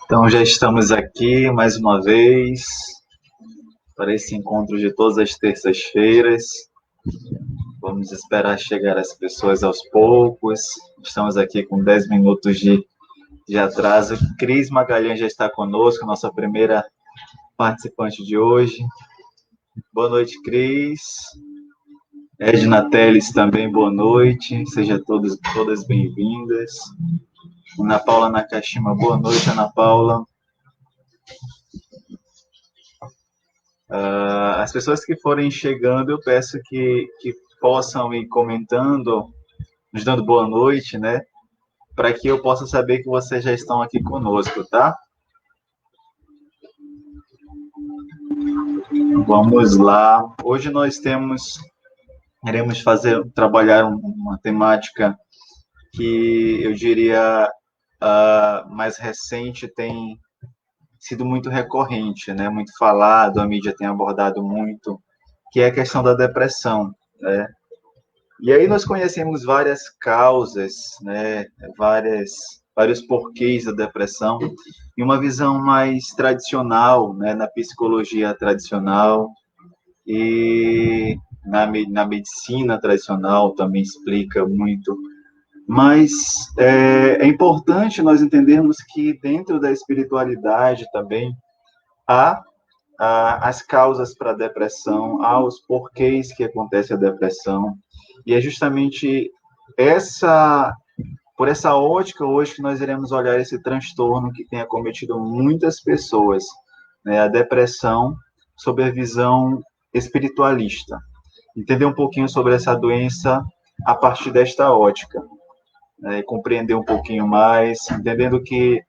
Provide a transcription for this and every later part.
Então, já estamos aqui mais uma vez para esse encontro de todas as terças-feiras. Vamos esperar chegar as pessoas aos poucos. Estamos aqui com 10 minutos de atraso. Cris Magalhães já está conosco, nossa primeira participante de hoje. Boa noite, Cris. Edna Teles também, boa noite. Sejam todas bem-vindas. Ana Paula Nakashima, boa noite, Ana Paula. As pessoas que forem chegando, eu peço que possam ir comentando, nos dando boa noite, né? Para que eu possa saber que vocês já estão aqui conosco, tá? Vamos lá. Hoje nós iremos trabalhar uma temática que eu diria mais recente, tem sido muito recorrente, né? Muito falado, a mídia tem abordado muito, que é a questão da depressão, né? E aí nós conhecemos várias causas, né? Vários porquês da depressão, e uma visão mais tradicional, né? Na psicologia tradicional e na medicina tradicional também explica muito. Mas é importante nós entendermos que dentro da espiritualidade também há as causas para a depressão, há os porquês que acontece a depressão, e é justamente por essa ótica hoje que nós iremos olhar esse transtorno que tem acometido muitas pessoas, né, a depressão, sob a visão espiritualista. Entender um pouquinho sobre essa doença a partir desta ótica. Compreender um pouquinho mais, entendendo que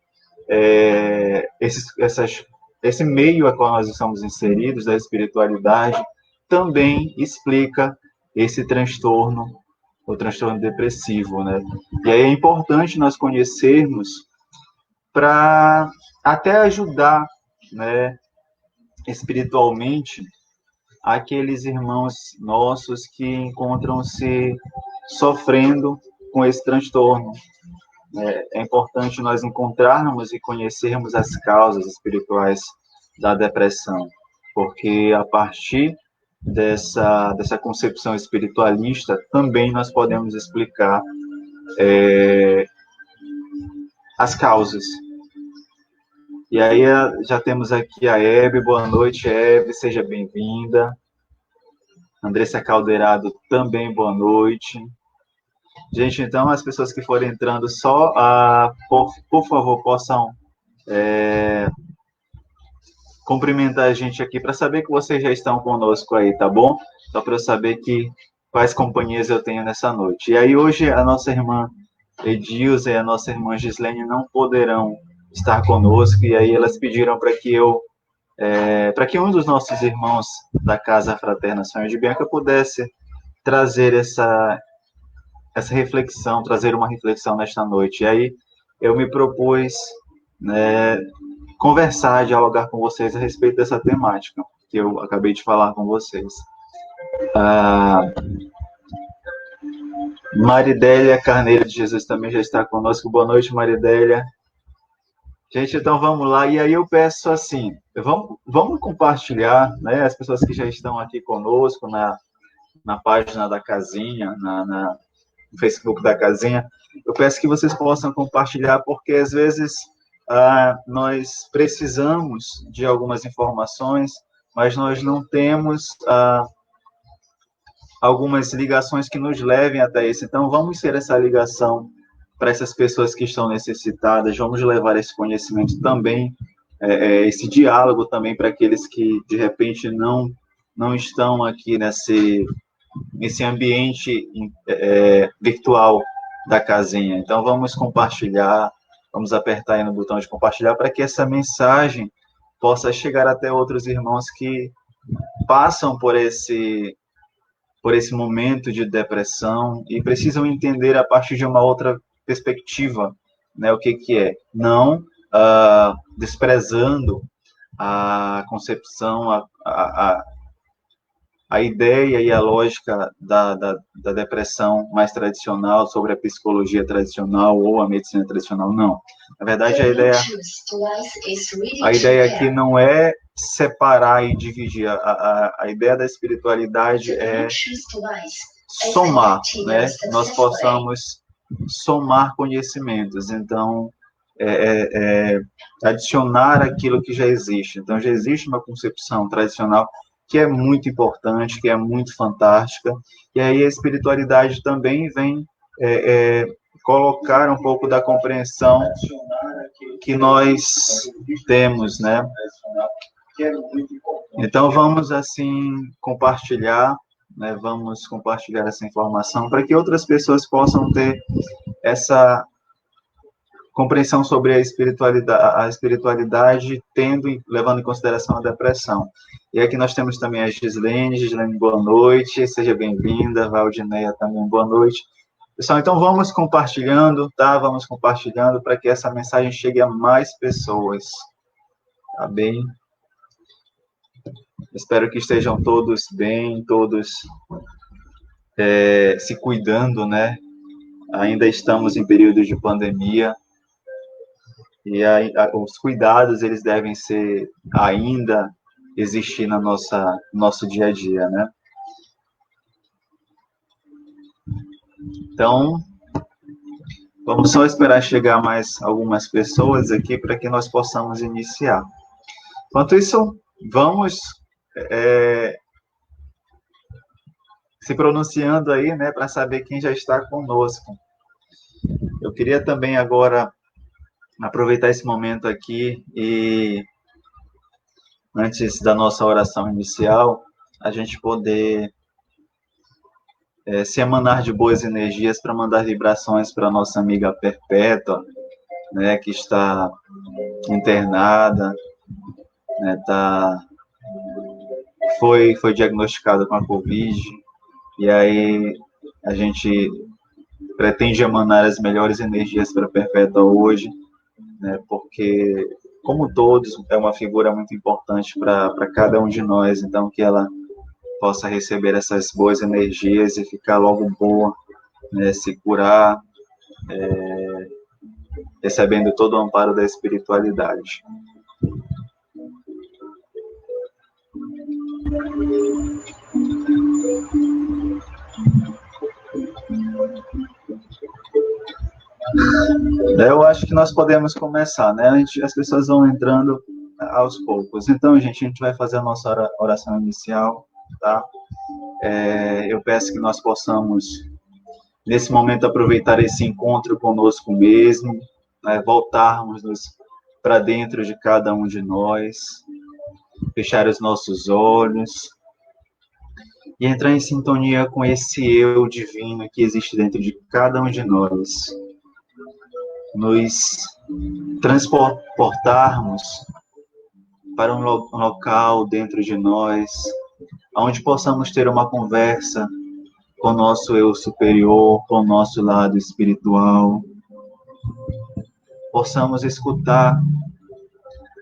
esse meio a qual nós estamos inseridos, da espiritualidade, também explica esse transtorno, o transtorno depressivo, né? E aí é importante nós conhecermos para até ajudar, né, espiritualmente, aqueles irmãos nossos que encontram-se sofrendo com esse transtorno. É importante nós encontrarmos e conhecermos as causas espirituais da depressão, porque a partir dessa concepção espiritualista também nós podemos explicar as causas. E aí já temos aqui a Hebe. Boa noite, Hebe, seja bem-vinda. Andressa Caldeirado também, boa noite. Gente, então, as pessoas que forem entrando, só, por favor, possam cumprimentar a gente aqui, para saber que vocês já estão conosco aí, tá bom? Só para eu saber quais companhias eu tenho nessa noite. E aí, hoje, a nossa irmã Edilza e a nossa irmã Gislene não poderão estar conosco, e aí elas pediram para que um dos nossos irmãos da Casa Fraterna Sonho de Bianca pudesse trazer essa reflexão, trazer uma reflexão nesta noite. E aí eu me propus, né, conversar, dialogar com vocês a respeito dessa temática que eu acabei de falar com vocês. Maridélia Carneiro de Jesus também já está conosco. Boa noite, Maridélia. Gente, então vamos lá. E aí eu peço assim, vamos compartilhar, né, as pessoas que já estão aqui conosco na página da Casinha, no Facebook da Casinha. Eu peço que vocês possam compartilhar, porque às vezes nós precisamos de algumas informações, mas nós não temos algumas ligações que nos levem até isso. Então, vamos ser essa ligação para essas pessoas que estão necessitadas, vamos levar esse conhecimento também esse diálogo também para aqueles que, de repente, não estão aqui nesse ambiente virtual da casinha. Então, vamos compartilhar, vamos apertar aí no botão de compartilhar para que essa mensagem possa chegar até outros irmãos que passam por esse momento de depressão e precisam entender a partir de uma outra perspectiva, né, o que é. Não desprezando a concepção, a ideia e a lógica da depressão mais tradicional, sobre a psicologia tradicional ou a medicina tradicional, não. Na verdade, a ideia aqui não é separar e dividir. A ideia da espiritualidade é somar, né? Nós possamos somar conhecimentos. Então, adicionar aquilo que já existe. Então, já existe uma concepção tradicional que é muito importante, que é muito fantástica, e aí a espiritualidade também vem colocar um pouco da compreensão que nós temos, né? Então, vamos, assim, compartilhar, né? Vamos compartilhar essa informação para que outras pessoas possam ter essa compreensão sobre a espiritualidade levando em consideração a depressão. E aqui nós temos também a Gislene, boa noite, seja bem-vinda, Valdineia também, boa noite. Pessoal, então vamos compartilhando, tá? Vamos compartilhando para que essa mensagem chegue a mais pessoas, tá bem? Espero que estejam todos bem, todos se cuidando, né? Ainda estamos em período de pandemia, e os cuidados, eles devem ainda existir no nosso dia a dia, né? Então, vamos só esperar chegar mais algumas pessoas aqui para que nós possamos iniciar. Enquanto isso, vamos se pronunciando aí, né, para saber quem já está conosco. Eu queria também agora aproveitar esse momento aqui e, antes da nossa oração inicial, a gente poder se emanar de boas energias para mandar vibrações para a nossa amiga Perpétua, né, que está internada, né, foi diagnosticada com a Covid, e aí a gente pretende emanar as melhores energias para a Perpétua hoje, né, porque, como todos, é uma figura muito importante para cada um de nós, então que ela possa receber essas boas energias e ficar logo boa, né, se curar, recebendo todo o amparo da espiritualidade. Eu acho que nós podemos começar, né? As pessoas vão entrando aos poucos. Então, gente, a gente vai fazer a nossa oração inicial, tá? Eu peço que nós possamos, nesse momento, aproveitar esse encontro conosco mesmo, né? Voltarmos para dentro de cada um de nós, fechar os nossos olhos e entrar em sintonia com esse eu divino que existe dentro de cada um de nós. Nos transportarmos para um local dentro de nós, onde possamos ter uma conversa com o nosso eu superior, com o nosso lado espiritual, possamos escutar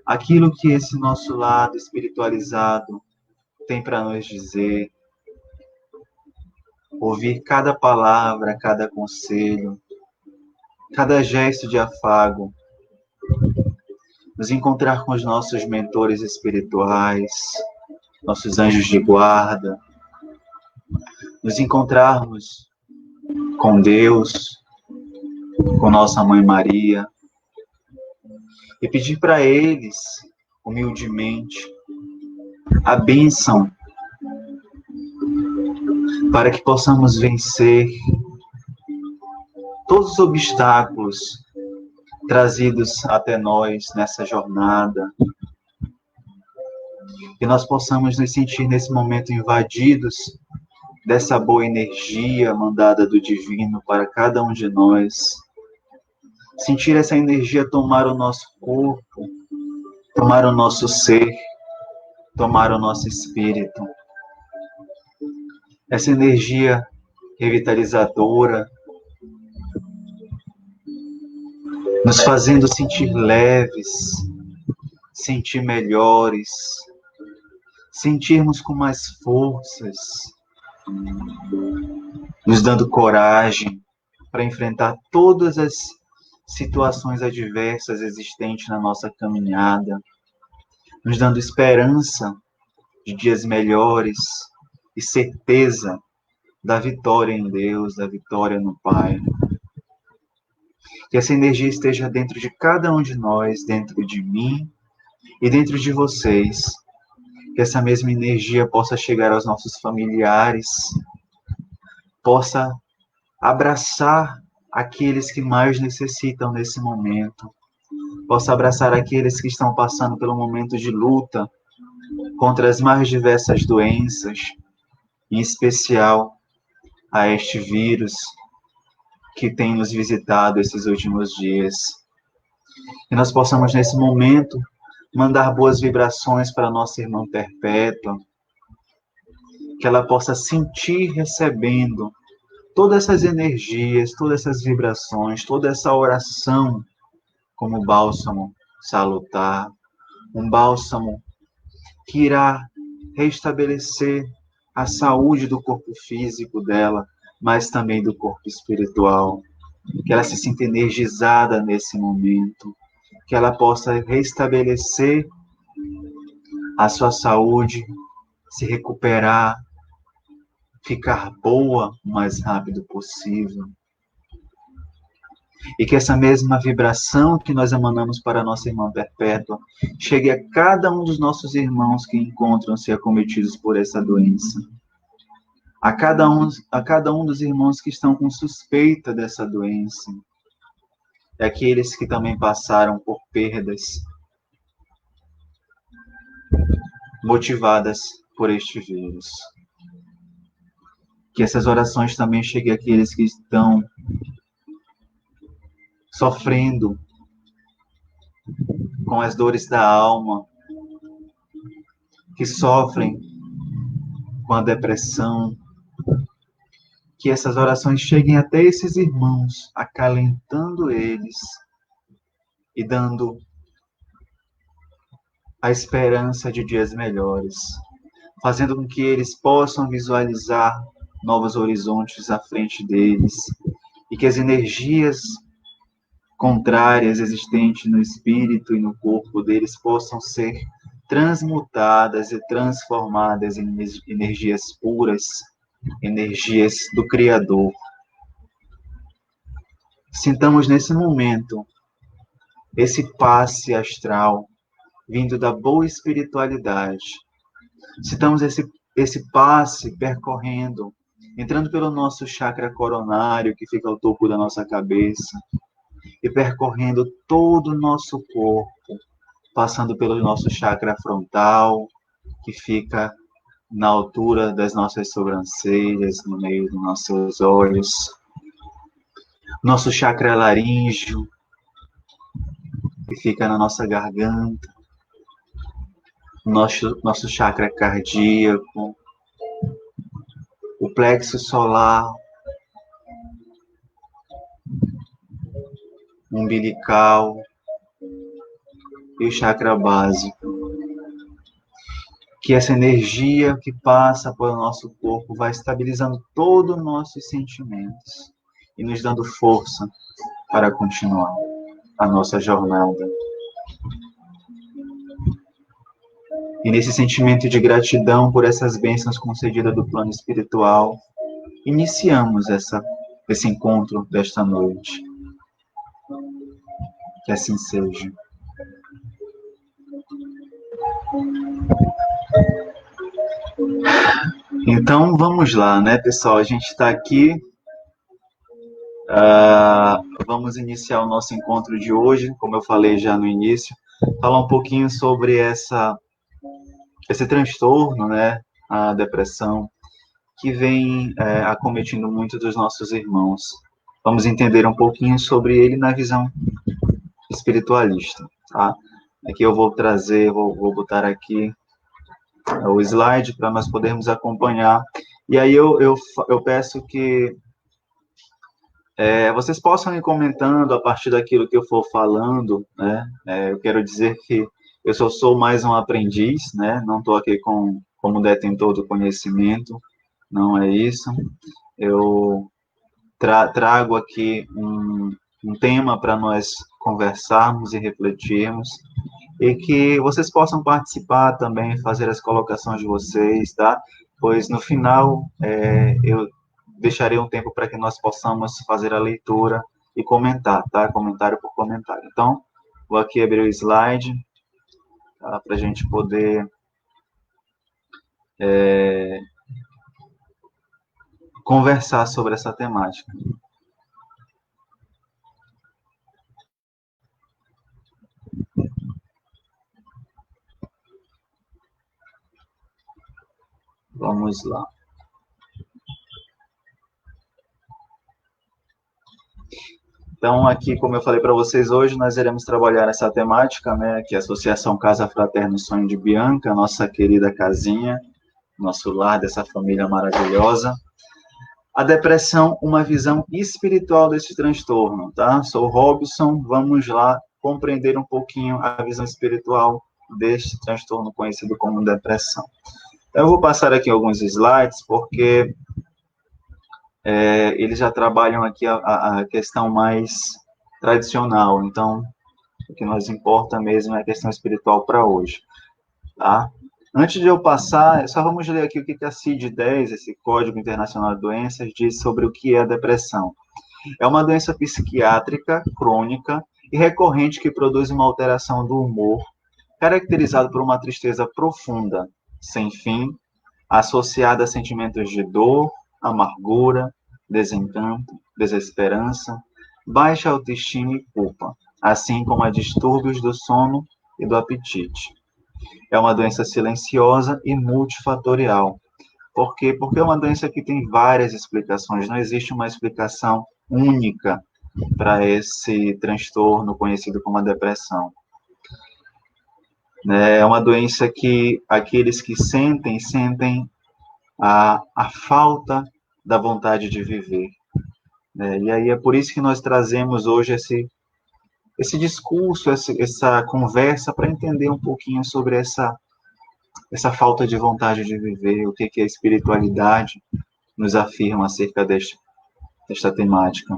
aquilo que esse nosso lado espiritualizado tem para nos dizer, ouvir cada palavra, cada conselho, cada gesto de afago, nos encontrar com os nossos mentores espirituais, nossos anjos de guarda, nos encontrarmos com Deus, com nossa Mãe Maria, e pedir para eles, humildemente, a bênção para que possamos vencer todos os obstáculos trazidos até nós nessa jornada, que nós possamos nos sentir nesse momento invadidos dessa boa energia mandada do Divino para cada um de nós. Sentir essa energia tomar o nosso corpo, tomar o nosso ser, tomar o nosso espírito. Essa energia revitalizadora, nos fazendo sentir leves, sentir melhores, sentirmos com mais forças, nos dando coragem para enfrentar todas as situações adversas existentes na nossa caminhada, nos dando esperança de dias melhores e certeza da vitória em Deus, da vitória no Pai. Que essa energia esteja dentro de cada um de nós, dentro de mim e dentro de vocês. Que essa mesma energia possa chegar aos nossos familiares, possa abraçar aqueles que mais necessitam nesse momento, possa abraçar aqueles que estão passando pelo momento de luta contra as mais diversas doenças, em especial a este vírus que tem nos visitado esses últimos dias. Que nós possamos, nesse momento, mandar boas vibrações para a nossa irmã Perpétua, que ela possa sentir recebendo todas essas energias, todas essas vibrações, toda essa oração como bálsamo salutar, um bálsamo que irá restabelecer a saúde do corpo físico dela, mas também do corpo espiritual, que ela se sinta energizada nesse momento, que ela possa restabelecer a sua saúde, se recuperar, ficar boa o mais rápido possível. E que essa mesma vibração que nós emanamos para a nossa irmã Perpétua chegue a cada um dos nossos irmãos que encontram-se acometidos por essa doença. A cada um dos irmãos que estão com suspeita dessa doença. E aqueles que também passaram por perdas motivadas por este vírus. Que essas orações também cheguem àqueles que estão sofrendo com as dores da alma, que sofrem com a depressão. Que essas orações cheguem até esses irmãos, acalentando eles e dando a esperança de dias melhores, fazendo com que eles possam visualizar novos horizontes à frente deles e que as energias contrárias existentes no espírito e no corpo deles possam ser transmutadas e transformadas em energias puras, energias do Criador. Sintamos nesse momento esse passe astral vindo da boa espiritualidade. Sintamos esse passe percorrendo, entrando pelo nosso chakra coronário, que fica ao topo da nossa cabeça, e percorrendo todo o nosso corpo, passando pelo nosso chakra frontal, que fica na altura das nossas sobrancelhas, no meio dos nossos olhos, nosso chakra laríngeo, que fica na nossa garganta, nosso chakra cardíaco, o plexo solar, umbilical e o chakra básico. Que essa energia que passa pelo nosso corpo vai estabilizando todos os nossos sentimentos e nos dando força para continuar a nossa jornada. E nesse sentimento de gratidão por essas bênçãos concedidas do plano espiritual, iniciamos esse encontro desta noite. Que assim seja. Então, vamos lá, né, pessoal? A gente está aqui vamos iniciar o nosso encontro de hoje, como eu falei já no início, falar um pouquinho sobre esse transtorno, né, a depressão, que vem acometindo muitos dos nossos irmãos. Vamos entender um pouquinho sobre ele na visão espiritualista, tá? Aqui eu vou trazer, vou botar aqui o slide para nós podermos acompanhar. E aí eu peço que vocês possam ir comentando a partir daquilo que eu for falando, né? Eu quero dizer que eu só sou mais um aprendiz, né? Não estou aqui como detentor do conhecimento, não é isso. Eu trago aqui um tema para nós conversarmos e refletirmos, e que vocês possam participar também, fazer as colocações de vocês, tá? Pois no final eu deixarei um tempo para que nós possamos fazer a leitura e comentar, tá? Comentário por comentário. Então, vou aqui abrir o slide, tá? Para a gente poder conversar sobre essa temática. Vamos lá. Então, aqui, como eu falei para vocês, hoje nós iremos trabalhar essa temática, né, que é a Associação Casa Fraterno Sonho de Bianca, nossa querida casinha, nosso lar dessa família maravilhosa. A depressão, uma visão espiritual desse transtorno, tá? Sou o Robson, vamos lá compreender um pouquinho a visão espiritual deste transtorno conhecido como depressão. Então, eu vou passar aqui alguns slides, porque eles já trabalham aqui a questão mais tradicional, então o que nos importa mesmo é a questão espiritual para hoje, tá? Antes de eu passar, só vamos ler aqui o que a CID-10, esse Código Internacional de Doenças, diz sobre o que é a depressão. É uma doença psiquiátrica, crônica e recorrente que produz uma alteração do humor, caracterizado por uma tristeza profunda, sem fim, associada a sentimentos de dor, amargura, desencanto, desesperança, baixa autoestima e culpa, assim como a distúrbios do sono e do apetite. É uma doença silenciosa e multifatorial. Por quê? Porque é uma doença que tem várias explicações, não existe uma explicação única para esse transtorno conhecido como a depressão. É uma doença que aqueles que sentem a falta da vontade de viver. E aí é por isso que nós trazemos hoje esse discurso, essa conversa, para entender um pouquinho sobre essa falta de vontade de viver, o que a espiritualidade nos afirma acerca desta temática.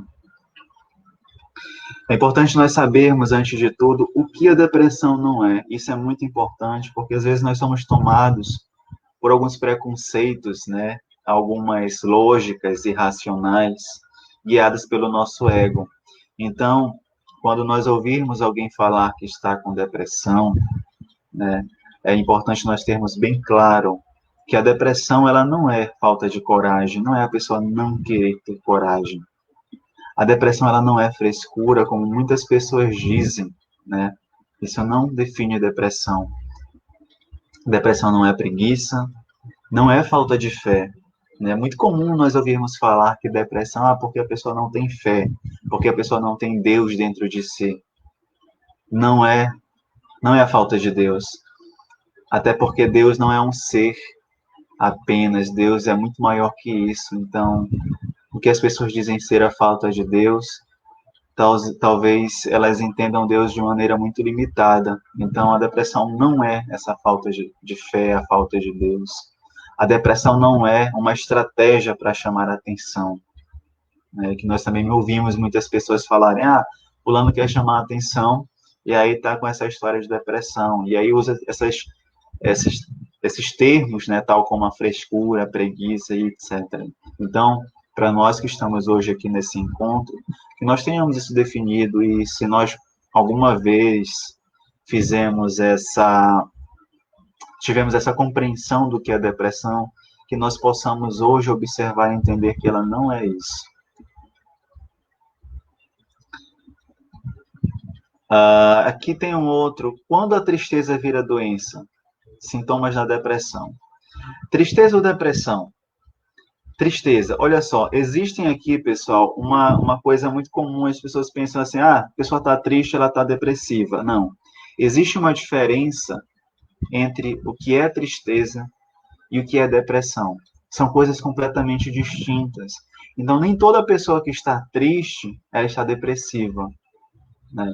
É importante nós sabermos, antes de tudo, o que a depressão não é. Isso é muito importante, porque às vezes nós somos tomados por alguns preconceitos, né? Algumas lógicas irracionais, guiadas pelo nosso ego. Então, quando nós ouvirmos alguém falar que está com depressão, né, é importante nós termos bem claro que a depressão ela não é falta de coragem, não é a pessoa não querer ter coragem. A depressão ela não é frescura, como muitas pessoas dizem, né? Isso não define depressão. Depressão não é preguiça, não é falta de fé. É muito comum nós ouvirmos falar que depressão é porque a pessoa não tem fé, porque a pessoa não tem Deus dentro de si. Não é a falta de Deus. Até porque Deus não é um ser apenas, Deus é muito maior que isso. Então, o que as pessoas dizem ser a falta de Deus, talvez elas entendam Deus de maneira muito limitada. Então, a depressão não é essa falta de fé, a falta de Deus. A depressão não é uma estratégia para chamar a atenção. Que nós também ouvimos muitas pessoas falarem, fulano quer chamar a atenção, e aí está com essa história de depressão. E aí usa esses termos, né, tal como a frescura, a preguiça e etc. Então, para nós que estamos hoje aqui nesse encontro, que nós tenhamos isso definido, e se nós alguma vez tivemos essa compreensão do que é depressão, que nós possamos hoje observar e entender que ela não é isso. Aqui tem um outro. Quando a tristeza vira doença? Sintomas da depressão. Tristeza ou depressão? Tristeza. Olha só, existem aqui, pessoal, uma coisa muito comum, as pessoas pensam assim, a pessoa está triste, ela está depressiva. Não. Existe uma diferença entre o que é tristeza e o que é depressão. São coisas completamente distintas. Então, nem toda pessoa que está triste, ela está depressiva, né?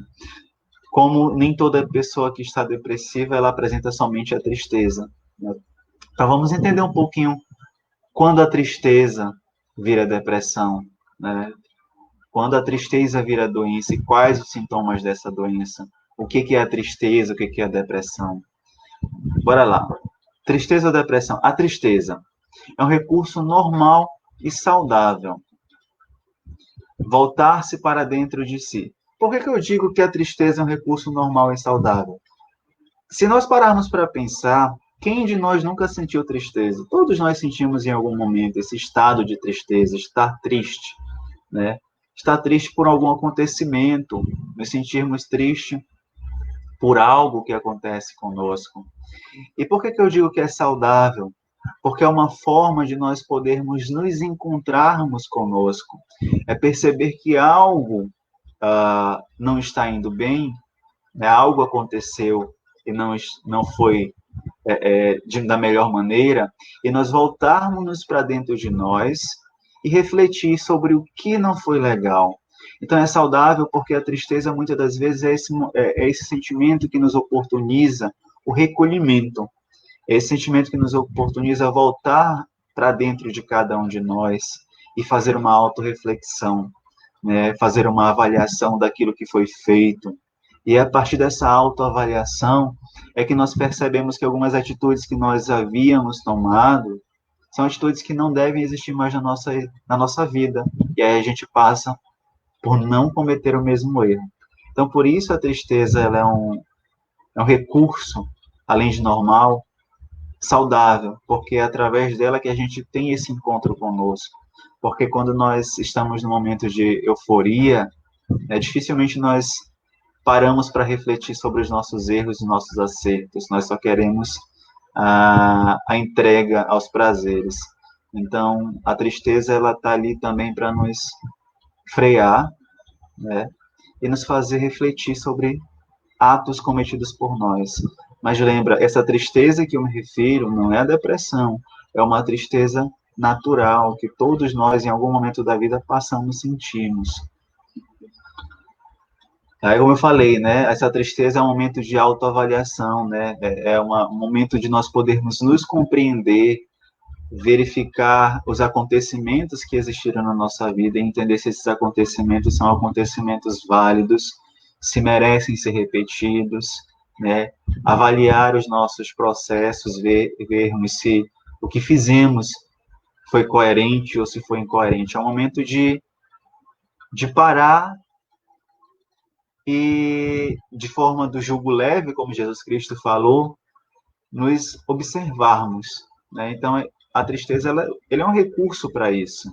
Como nem toda pessoa que está depressiva, ela apresenta somente a tristeza, né? Então, vamos entender um pouquinho quando a tristeza vira depressão, né? Quando a tristeza vira doença e quais os sintomas dessa doença? O que é a tristeza, o que é a depressão? Bora lá. Tristeza ou depressão? A tristeza é um recurso normal e saudável. Voltar-se para dentro de si. Por que eu digo que a tristeza é um recurso normal e saudável? Se nós pararmos para pensar, quem de nós nunca sentiu tristeza? Todos nós sentimos em algum momento esse estado de tristeza, estar triste, né? Estar triste por algum acontecimento, nos sentirmos tristes por algo que acontece conosco. E por que eu digo que é saudável? Porque é uma forma de nós podermos nos encontrarmos conosco. É perceber que algo não está indo bem, né? Algo aconteceu e não foi da melhor maneira, e nós voltarmos para dentro de nós e refletir sobre o que não foi legal. Então é saudável porque a tristeza muitas das vezes é esse sentimento que nos oportuniza o recolhimento, é esse sentimento que nos oportuniza voltar para dentro de cada um de nós e fazer uma autorreflexão, né? Fazer uma avaliação daquilo que foi feito. E a partir dessa autoavaliação é que nós percebemos que algumas atitudes que nós havíamos tomado são atitudes que não devem existir mais na nossa vida. E aí a gente passa por não cometer o mesmo erro. Então, por isso a tristeza ela é um recurso, além de normal, saudável, porque é através dela que a gente tem esse encontro conosco. Porque quando nós estamos num momento de euforia, dificilmente nós paramos para refletir sobre os nossos erros e nossos acertos. Nós só queremos a entrega aos prazeres. Então, a tristeza ela está ali também para nos frear, né? E nos fazer refletir sobre atos cometidos por nós. Mas lembra, essa tristeza que eu me refiro não é a depressão, é uma tristeza natural que todos nós, em algum momento da vida, passamos, sentimos. Aí, como eu falei, né, essa tristeza é um momento de autoavaliação, né, um momento de nós podermos nos compreender, verificar os acontecimentos que existiram na nossa vida e entender se esses acontecimentos são acontecimentos válidos, se merecem ser repetidos, né, avaliar os nossos processos, vermos se o que fizemos foi coerente ou se foi incoerente. É um momento de parar e, de forma do jugo leve, como Jesus Cristo falou, nos observarmos, né? Então, a tristeza ele é um recurso para isso.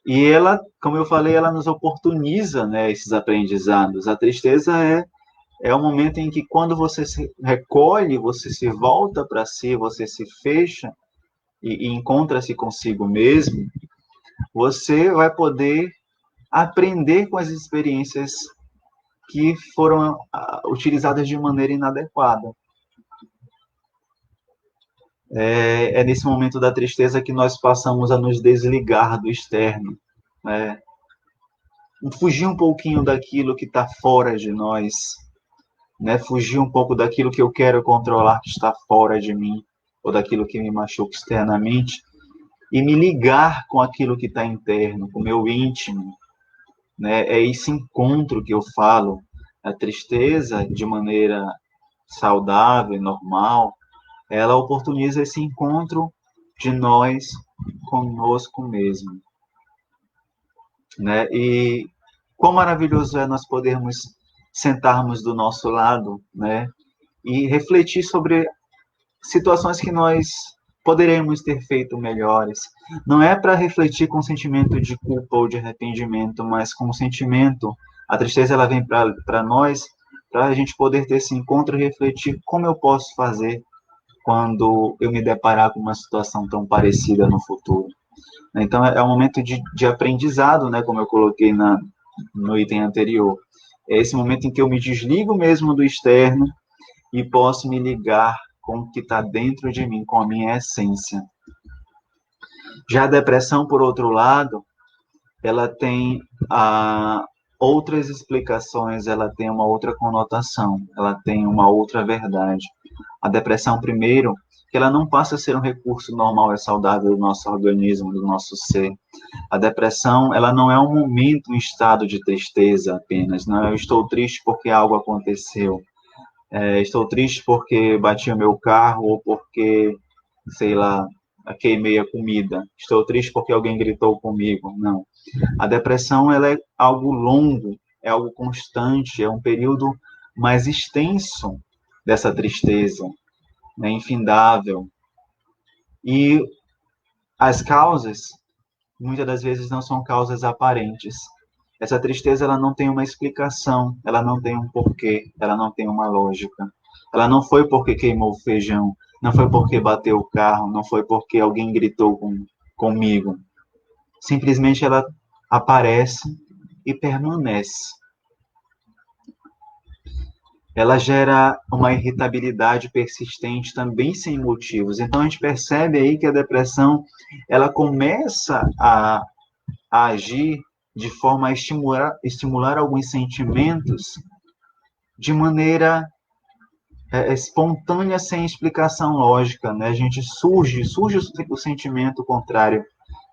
E ela, como eu falei, ela nos oportuniza, né, esses aprendizados. A tristeza é um momento em que, quando você se recolhe, você se volta para si, você se fecha e encontra-se consigo mesmo, você vai poder aprender com as experiências que foram utilizadas de maneira inadequada. É nesse momento da tristeza que nós passamos a nos desligar do externo, né? Fugir um pouquinho daquilo que está fora de nós, né? Fugir um pouco daquilo que eu quero controlar, que está fora de mim, ou daquilo que me machuca externamente, e me ligar com aquilo que está interno, com o meu íntimo, né? É esse encontro que eu falo. A tristeza, de maneira saudável e normal, ela oportuniza esse encontro de nós conosco mesmo, né? E quão maravilhoso é nós podermos sentarmos do nosso lado, né? E refletir sobre situações que nós poderemos ter feito melhores. Não é para refletir com sentimento de culpa ou de arrependimento, mas com sentimento A tristeza ela vem para nós, para a gente poder ter esse encontro e refletir como eu posso fazer quando eu me deparar com uma situação tão parecida no futuro. Então, é um momento de aprendizado, né, como eu coloquei no item anterior. É esse momento em que eu me desligo mesmo do externo e posso me ligar com o que está dentro de mim, com a minha essência. Já a depressão, por outro lado, ela tem outras explicações, ela tem uma outra conotação, ela tem uma outra verdade. A depressão, primeiro, que ela não passa a ser um recurso normal e saudável do nosso organismo, do nosso ser. A depressão, ela não é um momento, um estado de tristeza apenas. Não, eu estou triste porque algo aconteceu. Estou triste porque bati o meu carro ou porque, sei lá, queimei a comida. Estou triste porque alguém gritou comigo. Não. A depressão, ela é algo longo, é algo constante, é um período mais extenso dessa tristeza, né, infindável. E as causas, muitas das vezes, não são causas aparentes. Essa tristeza, ela não tem uma explicação, ela não tem um porquê, ela não tem uma lógica. Ela não foi porque queimou o feijão, não foi porque bateu o carro, não foi porque alguém gritou comigo. Simplesmente ela aparece e permanece. Ela gera uma irritabilidade persistente também sem motivos. Então a gente percebe aí que a depressão ela começa a agir de forma a estimular alguns sentimentos de maneira espontânea, sem explicação lógica, né? A gente surge o sentimento contrário,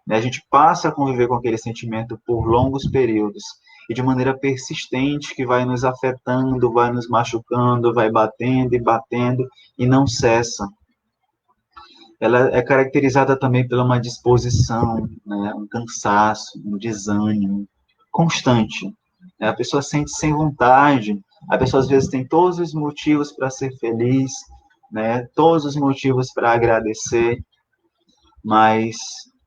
né? A gente passa a conviver com aquele sentimento por longos períodos e de maneira persistente, que vai nos afetando, vai nos machucando, vai batendo e batendo e não cessa. Ela é caracterizada também pela uma disposição, né? Um cansaço, um desânimo constante. Né? A pessoa sente sem vontade, a pessoa às vezes tem todos os motivos para ser feliz, né? Todos os motivos para agradecer, mas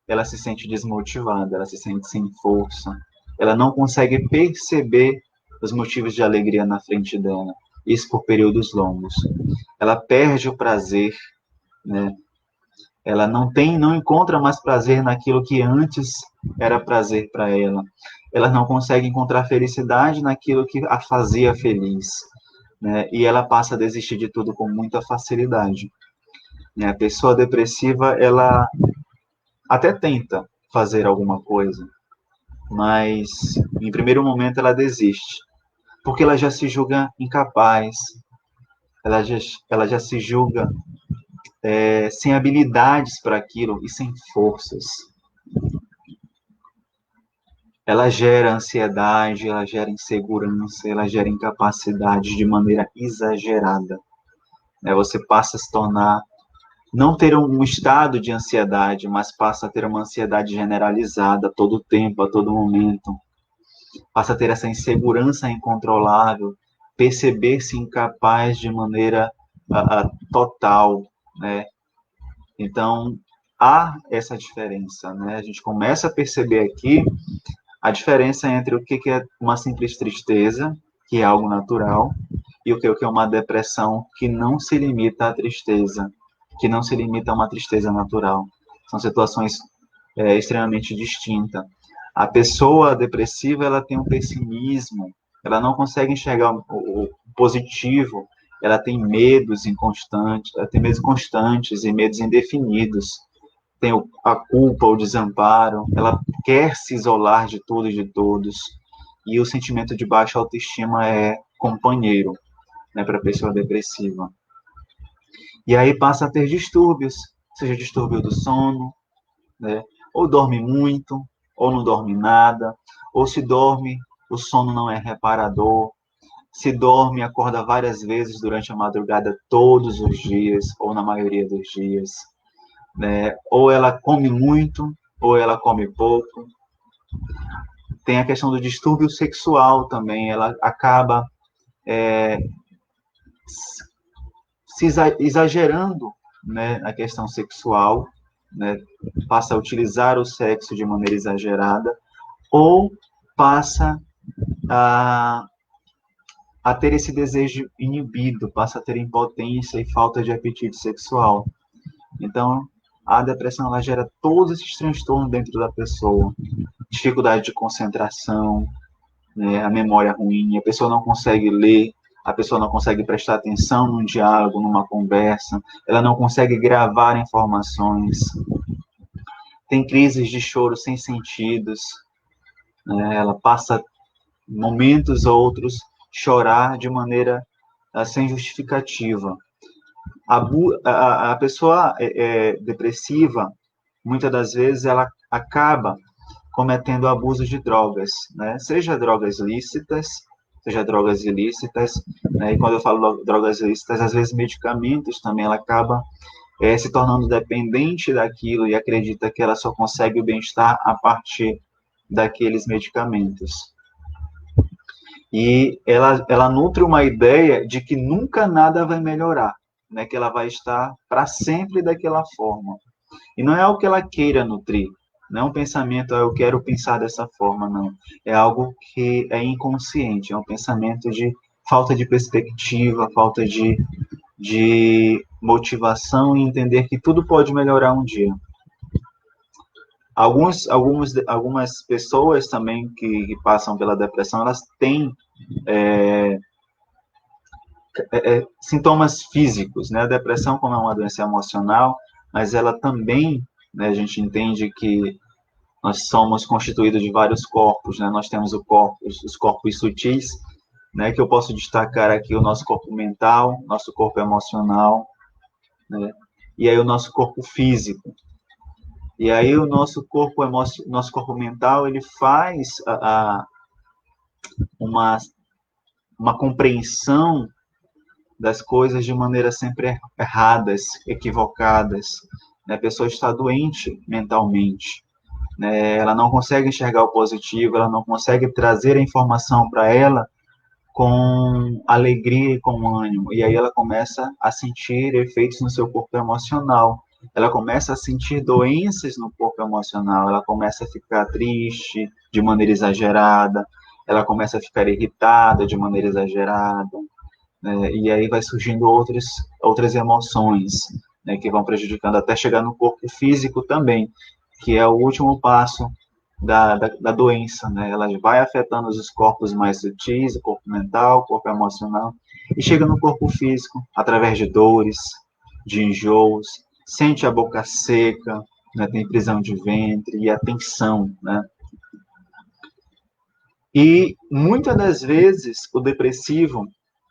ela se sente desmotivada, ela se sente sem força, ela não consegue perceber os motivos de alegria na frente dela, isso por períodos longos. Ela perde o prazer, né? Ela não encontra mais prazer naquilo que antes era prazer para ela. Ela não consegue encontrar felicidade naquilo que a fazia feliz, né? E ela passa a desistir de tudo com muita facilidade. Né? A pessoa depressiva, ela até tenta fazer alguma coisa, mas em primeiro momento ela desiste, porque ela já se julga incapaz, ela já se julga sem habilidades para aquilo e sem forças. Ela gera ansiedade, ela gera insegurança, ela gera incapacidade de maneira exagerada. Você passa a se tornar, não ter um estado de ansiedade, mas passa a ter uma ansiedade generalizada a todo tempo, a todo momento. Passa a ter essa insegurança incontrolável, perceber-se incapaz de maneira total, né? Então, há essa diferença, né? A gente começa a perceber aqui a diferença entre o que é uma simples tristeza, que é algo natural, e o que é uma depressão que não se limita à tristeza, que não se limita a uma tristeza natural. São situações extremamente distintas. A pessoa depressiva, ela tem um pessimismo, ela não consegue enxergar o positivo, ela tem medos inconstantes, ela tem medos constantes e medos indefinidos. Tem a culpa, o desamparo, ela quer se isolar de tudo e de todos, e o sentimento de baixa autoestima é companheiro, né, para a pessoa depressiva. E aí passa a ter distúrbios, seja distúrbio do sono, né, ou dorme muito, ou não dorme nada, ou se dorme, o sono não é reparador, se dorme, acorda várias vezes durante a madrugada todos os dias, ou na maioria dos dias, né? Ou ela come muito, ou ela come pouco. Tem a questão do distúrbio sexual também, ela acaba se exagerando, né, a questão sexual, né, passa a utilizar o sexo de maneira exagerada, ou passa a, a ter esse desejo inibido, passa a ter impotência e falta de apetite sexual. Então, a depressão ela gera todos esses transtornos dentro da pessoa. Dificuldade de concentração, né, a memória ruim, a pessoa não consegue ler, a pessoa não consegue prestar atenção num diálogo, numa conversa, ela não consegue gravar informações, tem crises de choro sem sentidos, né, ela passa momentos outros chorar de maneira sem justificativa. A pessoa depressiva, muitas das vezes, ela acaba cometendo abuso de drogas, né? Seja drogas lícitas, seja drogas ilícitas, né? E quando eu falo drogas ilícitas, às vezes medicamentos também, ela acaba se tornando dependente daquilo e acredita que ela só consegue o bem-estar a partir daqueles medicamentos. E ela nutre uma ideia de que nunca nada vai melhorar, né? Que ela vai estar para sempre daquela forma. E não é algo que ela queira nutrir, não é um pensamento, eu quero pensar dessa forma, não. É algo que é inconsciente, é um pensamento de falta de perspectiva, falta de motivação e entender que tudo pode melhorar um dia. Algumas pessoas também que passam pela depressão, elas têm sintomas físicos, né? A depressão, como é uma doença emocional, mas ela também, né, a gente entende que nós somos constituídos de vários corpos, né? Nós temos os corpos sutis, né? Que eu posso destacar aqui o nosso corpo mental, nosso corpo emocional, né? E aí o nosso corpo físico. E aí o nosso corpo mental, ele faz uma, uma compreensão das coisas de maneira sempre erradas, equivocadas. Né? A pessoa está doente mentalmente. Né? Ela não consegue enxergar o positivo, ela não consegue trazer a informação para ela com alegria e com ânimo. E aí ela começa a sentir efeitos no seu corpo emocional. Ela começa a sentir doenças no corpo emocional. Ela começa a ficar triste de maneira exagerada. Ela começa a ficar irritada de maneira exagerada. Né? E aí vai surgindo outras emoções, né, que vão prejudicando até chegar no corpo físico também, que é o último passo da doença, né? Ela vai afetando os corpos mais sutis, o corpo mental, o corpo emocional, e chega no corpo físico, através de dores, de enjoos, sente a boca seca, né? Tem prisão de ventre e a tensão, né? E muitas das vezes o depressivo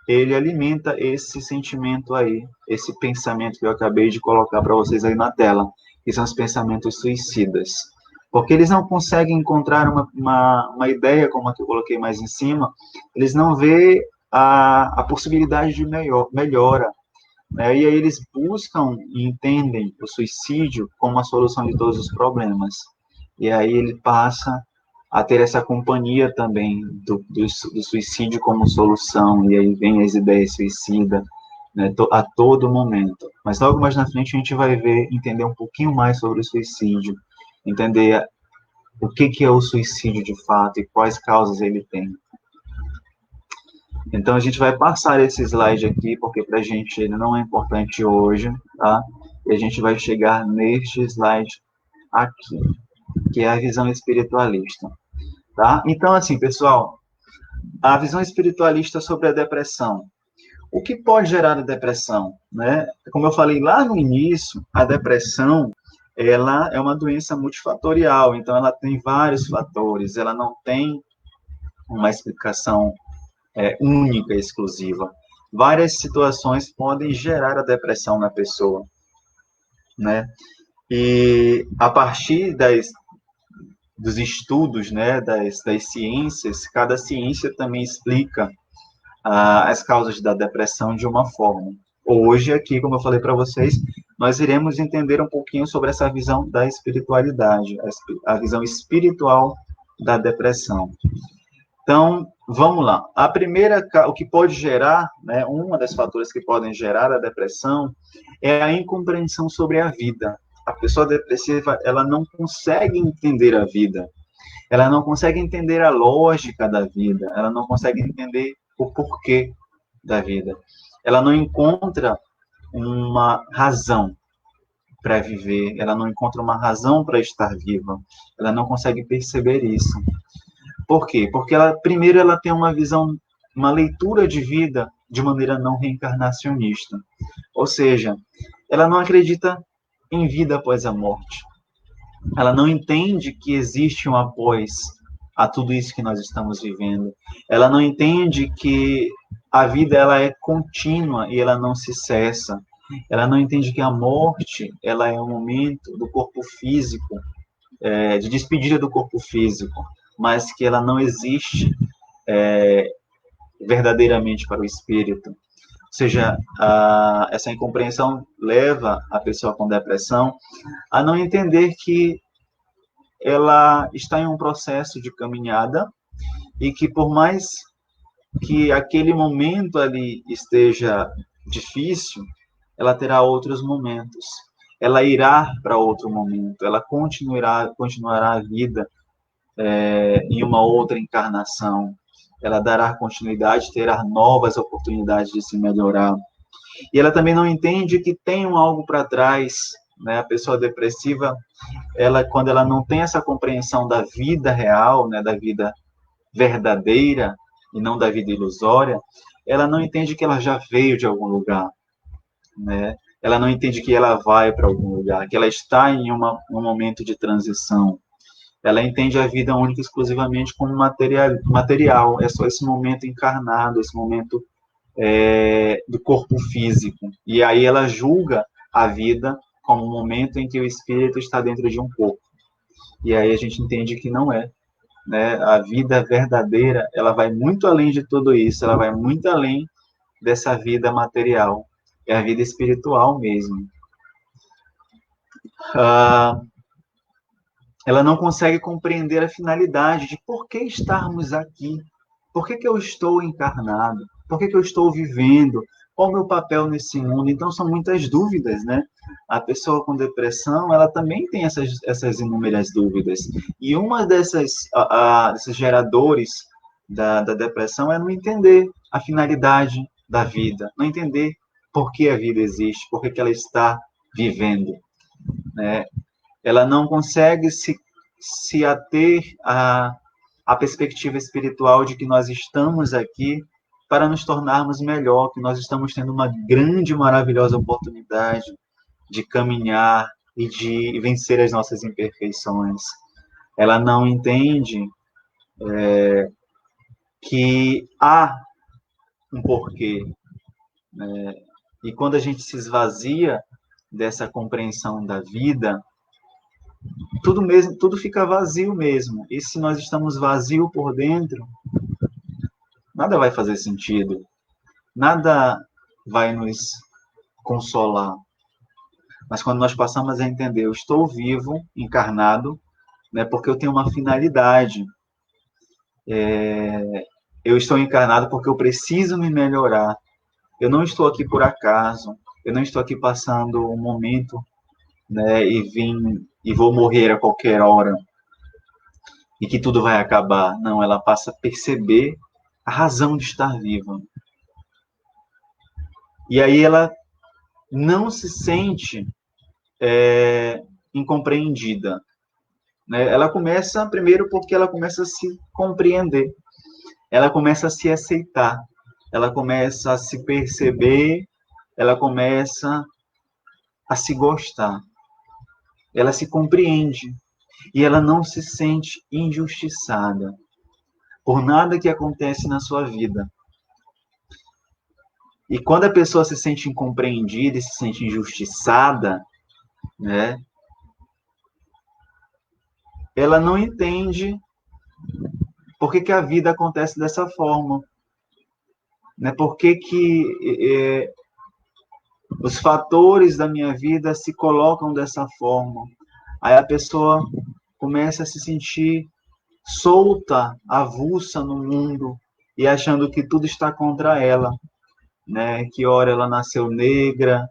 ele alimenta esse sentimento aí, esse pensamento que eu acabei de colocar para vocês aí na tela, que são os pensamentos suicidas. Porque eles não conseguem encontrar uma ideia, como a que eu coloquei mais em cima, eles não vê a possibilidade de melhora. Né? E aí eles buscam e entendem o suicídio como a solução de todos os problemas. E aí ele passa a ter essa companhia também do suicídio como solução, e aí vem as ideias suicidas, né, a todo momento. Mas logo mais na frente a gente vai entender um pouquinho mais sobre o suicídio, entender o que é o suicídio de fato e quais causas ele tem. Então a gente vai passar esse slide aqui, porque para a gente ele não é importante hoje, tá? E a gente vai chegar neste slide aqui, que é a visão espiritualista. Tá? Então, assim, pessoal, a visão espiritualista sobre a depressão. O que pode gerar a depressão? Né? Como eu falei lá no início, a depressão ela é uma doença multifatorial, então ela tem vários fatores, ela não tem uma explicação única, exclusiva. Várias situações podem gerar a depressão na pessoa. Né? E a partir dos estudos, né, das ciências, cada ciência também explica as causas da depressão de uma forma. Hoje, aqui, como eu falei para vocês, nós iremos entender um pouquinho sobre essa visão da espiritualidade, a visão espiritual da depressão. Então, vamos lá. A primeira, o que pode gerar, né, uma das fatores que podem gerar a depressão é a incompreensão sobre a vida. A pessoa depressiva, ela não consegue entender a vida. Ela não consegue entender a lógica da vida, ela não consegue entender o porquê da vida. Ela não encontra uma razão para viver, ela não encontra uma razão para estar viva. Ela não consegue perceber isso. Por quê? Porque primeiro ela tem uma visão, uma leitura de vida de maneira não reencarnacionista. Ou seja, ela não acredita em vida após a morte. Ela não entende que existe um após a tudo isso que nós estamos vivendo. Ela não entende que a vida ela é contínua e ela não se cessa. Ela não entende que a morte ela é um momento do corpo físico, de despedida do corpo físico, mas que ela não existe verdadeiramente para o espírito. Ou seja, essa incompreensão leva a pessoa com depressão a não entender que ela está em um processo de caminhada e que por mais que aquele momento ali esteja difícil, ela terá outros momentos. Ela irá para outro momento, ela continuará a vida em uma outra encarnação. Ela dará continuidade, terá novas oportunidades de se melhorar. E ela também não entende que tem algo para trás, né? A pessoa depressiva, quando ela não tem essa compreensão da vida real, né, da vida verdadeira e não da vida ilusória, ela não entende que ela já veio de algum lugar, né? Ela não entende que ela vai para algum lugar, que ela está em um momento de transição. Ela entende a vida única e exclusivamente como material. É só esse momento encarnado, esse momento do corpo físico. E aí ela julga a vida como um momento em que o espírito está dentro de um corpo. E aí a gente entende que não é. Né? A vida verdadeira, ela vai muito além de tudo isso, ela vai muito além dessa vida material. É a vida espiritual mesmo. Ela não consegue compreender a finalidade de por que estarmos aqui. Por que eu estou encarnado? Por que eu estou vivendo? Qual o meu papel nesse mundo? Então, são muitas dúvidas, né? A pessoa com depressão, ela também tem essas inúmeras dúvidas. E uma desses geradores da depressão é não entender a finalidade da vida, não entender por que a vida existe, por que ela está vivendo, né? Ela não consegue se ater à perspectiva espiritual de que nós estamos aqui para nos tornarmos melhor, que nós estamos tendo uma grande, maravilhosa oportunidade de caminhar e de vencer as nossas imperfeições. Ela não entende que há um porquê, né? E quando a gente se esvazia dessa compreensão da vida, tudo fica vazio mesmo. E se nós estamos vazios por dentro, nada vai fazer sentido. Nada vai nos consolar. Mas quando nós passamos a entender, eu estou vivo, encarnado, né, porque eu tenho uma finalidade. Eu estou encarnado porque eu preciso me melhorar. Eu não estou aqui por acaso. Eu não estou aqui passando um momento, né, e vou morrer a qualquer hora. E que tudo vai acabar. Não, ela passa a perceber a razão de estar viva. E aí ela não se sente incompreendida. Né? Ela começa, primeiro, porque ela começa a se compreender. Ela começa a se aceitar. Ela começa a se perceber. Ela começa a se gostar. Ela se compreende. E ela não se sente injustiçada por nada que acontece na sua vida. E quando a pessoa se sente incompreendida e se sente injustiçada, né, ela não entende por que a vida acontece dessa forma. Né? Por que os fatores da minha vida se colocam dessa forma. Aí a pessoa começa a se sentir solta, avulsa no mundo e achando que tudo está contra ela. Né? Que ora ela nasceu negra,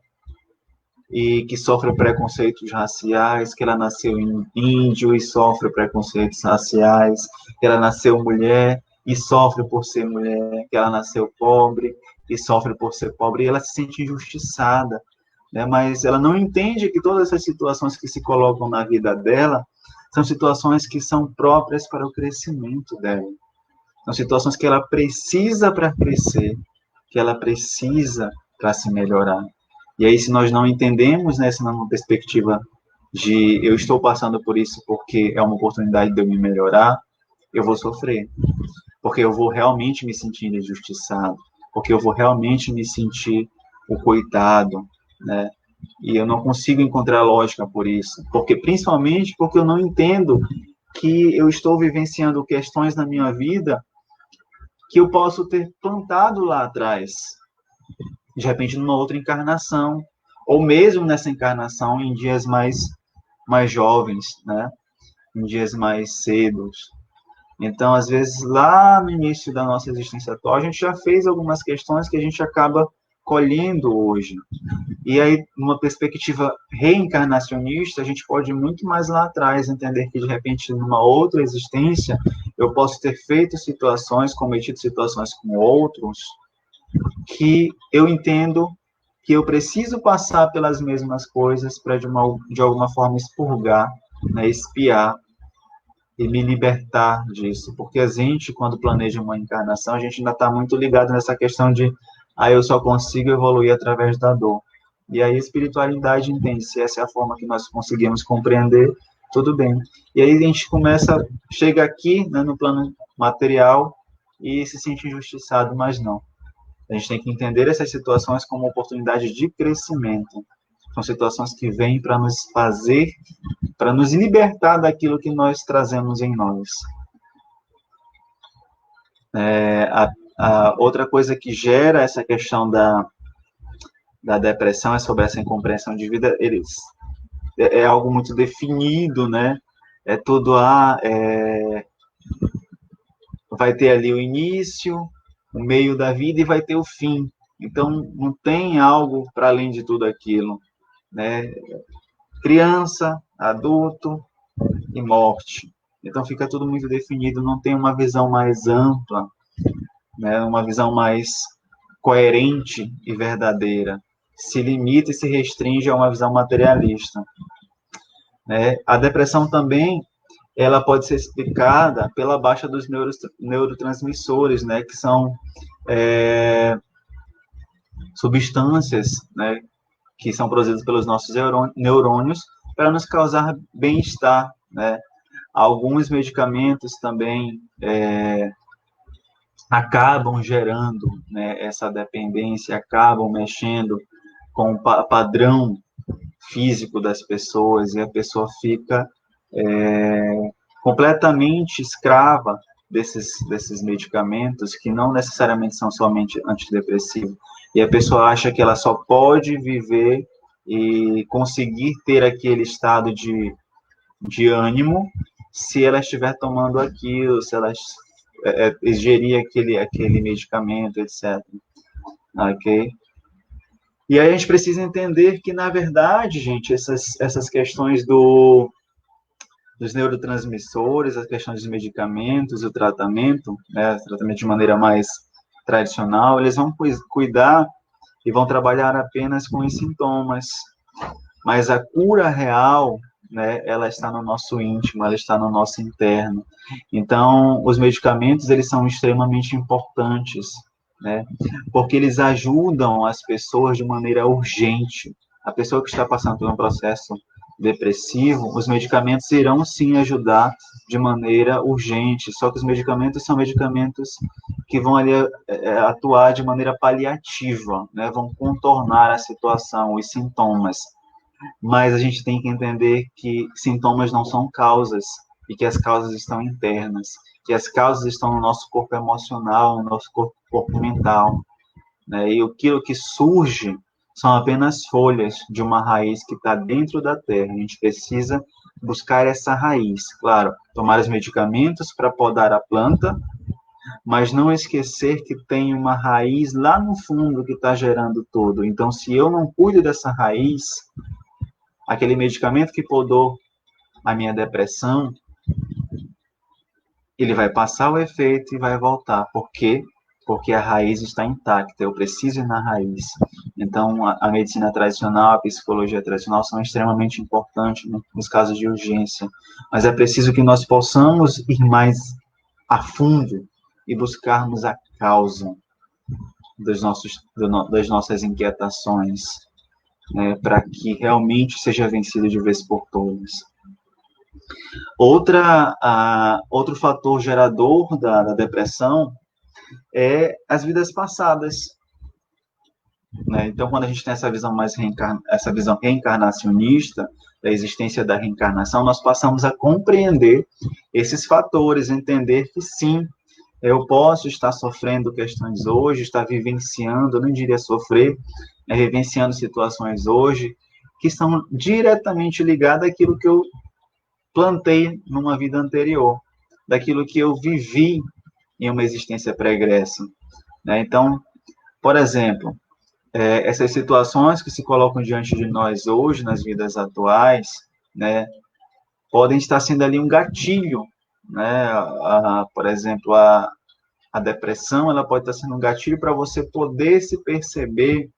e que sofre preconceitos raciais, que ela nasceu índio e sofre preconceitos raciais, que ela nasceu mulher e sofre por ser mulher, que ela nasceu pobre e sofre por ser pobre, e ela se sente injustiçada, né? Mas ela não entende que todas essas situações que se colocam na vida dela são situações que são próprias para o crescimento dela. São situações que ela precisa para crescer, que ela precisa para se melhorar. E aí, se nós não entendemos nessa perspectiva de eu estou passando por isso porque é uma oportunidade de eu me melhorar, eu vou sofrer. Porque eu vou realmente me sentir injustiçado, porque eu vou realmente me sentir o coitado, né? E eu não consigo encontrar lógica por isso, porque principalmente porque eu não entendo que eu estou vivenciando questões na minha vida que eu posso ter plantado lá atrás, de repente numa outra encarnação, ou mesmo nessa encarnação em dias mais jovens, né? Em dias mais cedos. Então, às vezes, lá no início da nossa existência atual, a gente já fez algumas questões que a gente acaba colhendo hoje. E aí, numa perspectiva reencarnacionista, a gente pode ir muito mais lá atrás, entender que, de repente, numa outra existência, eu posso ter feito situações, cometido situações com outros, que eu entendo que eu preciso passar pelas mesmas coisas para, de alguma forma, expurgar, né, expiar e me libertar disso. Porque a gente, quando planeja uma encarnação, a gente ainda está muito ligado nessa questão de eu só consigo evoluir através da dor. E aí a espiritualidade entende, se essa é a forma que nós conseguimos compreender, tudo bem. E aí a gente chega aqui, né, no plano material e se sente injustiçado, mas não. A gente tem que entender essas situações como oportunidade de crescimento. São situações que vêm para nos fazer, para nos libertar daquilo que nós trazemos em nós. A outra coisa que gera essa questão da depressão é sobre essa incompreensão de vida. É algo muito definido, né? É tudo vai ter ali o início, o meio da vida e vai ter o fim. Então, não tem algo para além de tudo aquilo, né? Criança, adulto e morte. Então, fica tudo muito definido, não tem uma visão mais ampla, né? Uma visão mais coerente e verdadeira. Se limita e se restringe a uma visão materialista, né? A depressão também ela pode ser explicada pela baixa dos neurotransmissores, né, que são substâncias, né, que são produzidas pelos nossos neurônios para nos causar bem-estar, né. Alguns medicamentos também acabam gerando, né, essa dependência, acabam mexendo com o padrão físico das pessoas e a pessoa fica completamente escrava desses medicamentos que não necessariamente são somente antidepressivos. E a pessoa acha que ela só pode viver e conseguir ter aquele estado de ânimo se ela estiver tomando aquilo, se ela ingerir aquele medicamento, etc. Ok? E aí a gente precisa entender que, na verdade, gente, essas questões dos neurotransmissores, as questões dos medicamentos, o tratamento, né, o tratamento de maneira mais tradicional, eles vão cuidar e vão trabalhar apenas com os sintomas, mas a cura real, né, ela está no nosso íntimo, ela está no nosso interno. Então, os medicamentos, eles são extremamente importantes, né, porque eles ajudam as pessoas de maneira urgente. A pessoa que está passando por um processo depressivo, os medicamentos irão sim ajudar de maneira urgente, só que os medicamentos são medicamentos que vão ali atuar de maneira paliativa, né? Vão contornar a situação, os sintomas. Mas a gente tem que entender que sintomas não são causas e que as causas estão internas, que as causas estão no nosso corpo emocional, no nosso corpo mental, né? E aquilo que surge são apenas folhas de uma raiz que está dentro da terra. A gente precisa buscar essa raiz. Claro, tomar os medicamentos para podar a planta, mas não esquecer que tem uma raiz lá no fundo que está gerando tudo. Então, se eu não cuido dessa raiz, aquele medicamento que podou a minha depressão, ele vai passar o efeito e vai voltar. Por quê? Porque a raiz está intacta, eu preciso ir na raiz. Então, a medicina tradicional, a psicologia tradicional são extremamente importantes nos casos de urgência, mas é preciso que nós possamos ir mais a fundo e buscarmos a causa das nossas inquietações, né, para que realmente seja vencido de vez por todas. Outro fator gerador da depressão é as vidas passadas, né? Então, quando a gente tem essa visão essa visão reencarnacionista da existência da reencarnação, nós passamos a compreender esses fatores, entender que sim, eu posso estar sofrendo questões hoje, estar vivenciando, eu não diria sofrer, vivenciando situações hoje que estão diretamente ligadas àquilo que eu plantei numa vida anterior, daquilo que eu vivi em uma existência pregressa, né? Então, por exemplo, essas situações que se colocam diante de nós hoje, nas vidas atuais, né, podem estar sendo ali um gatilho, né? Por exemplo, a depressão, ela pode estar sendo um gatilho para você poder se perceber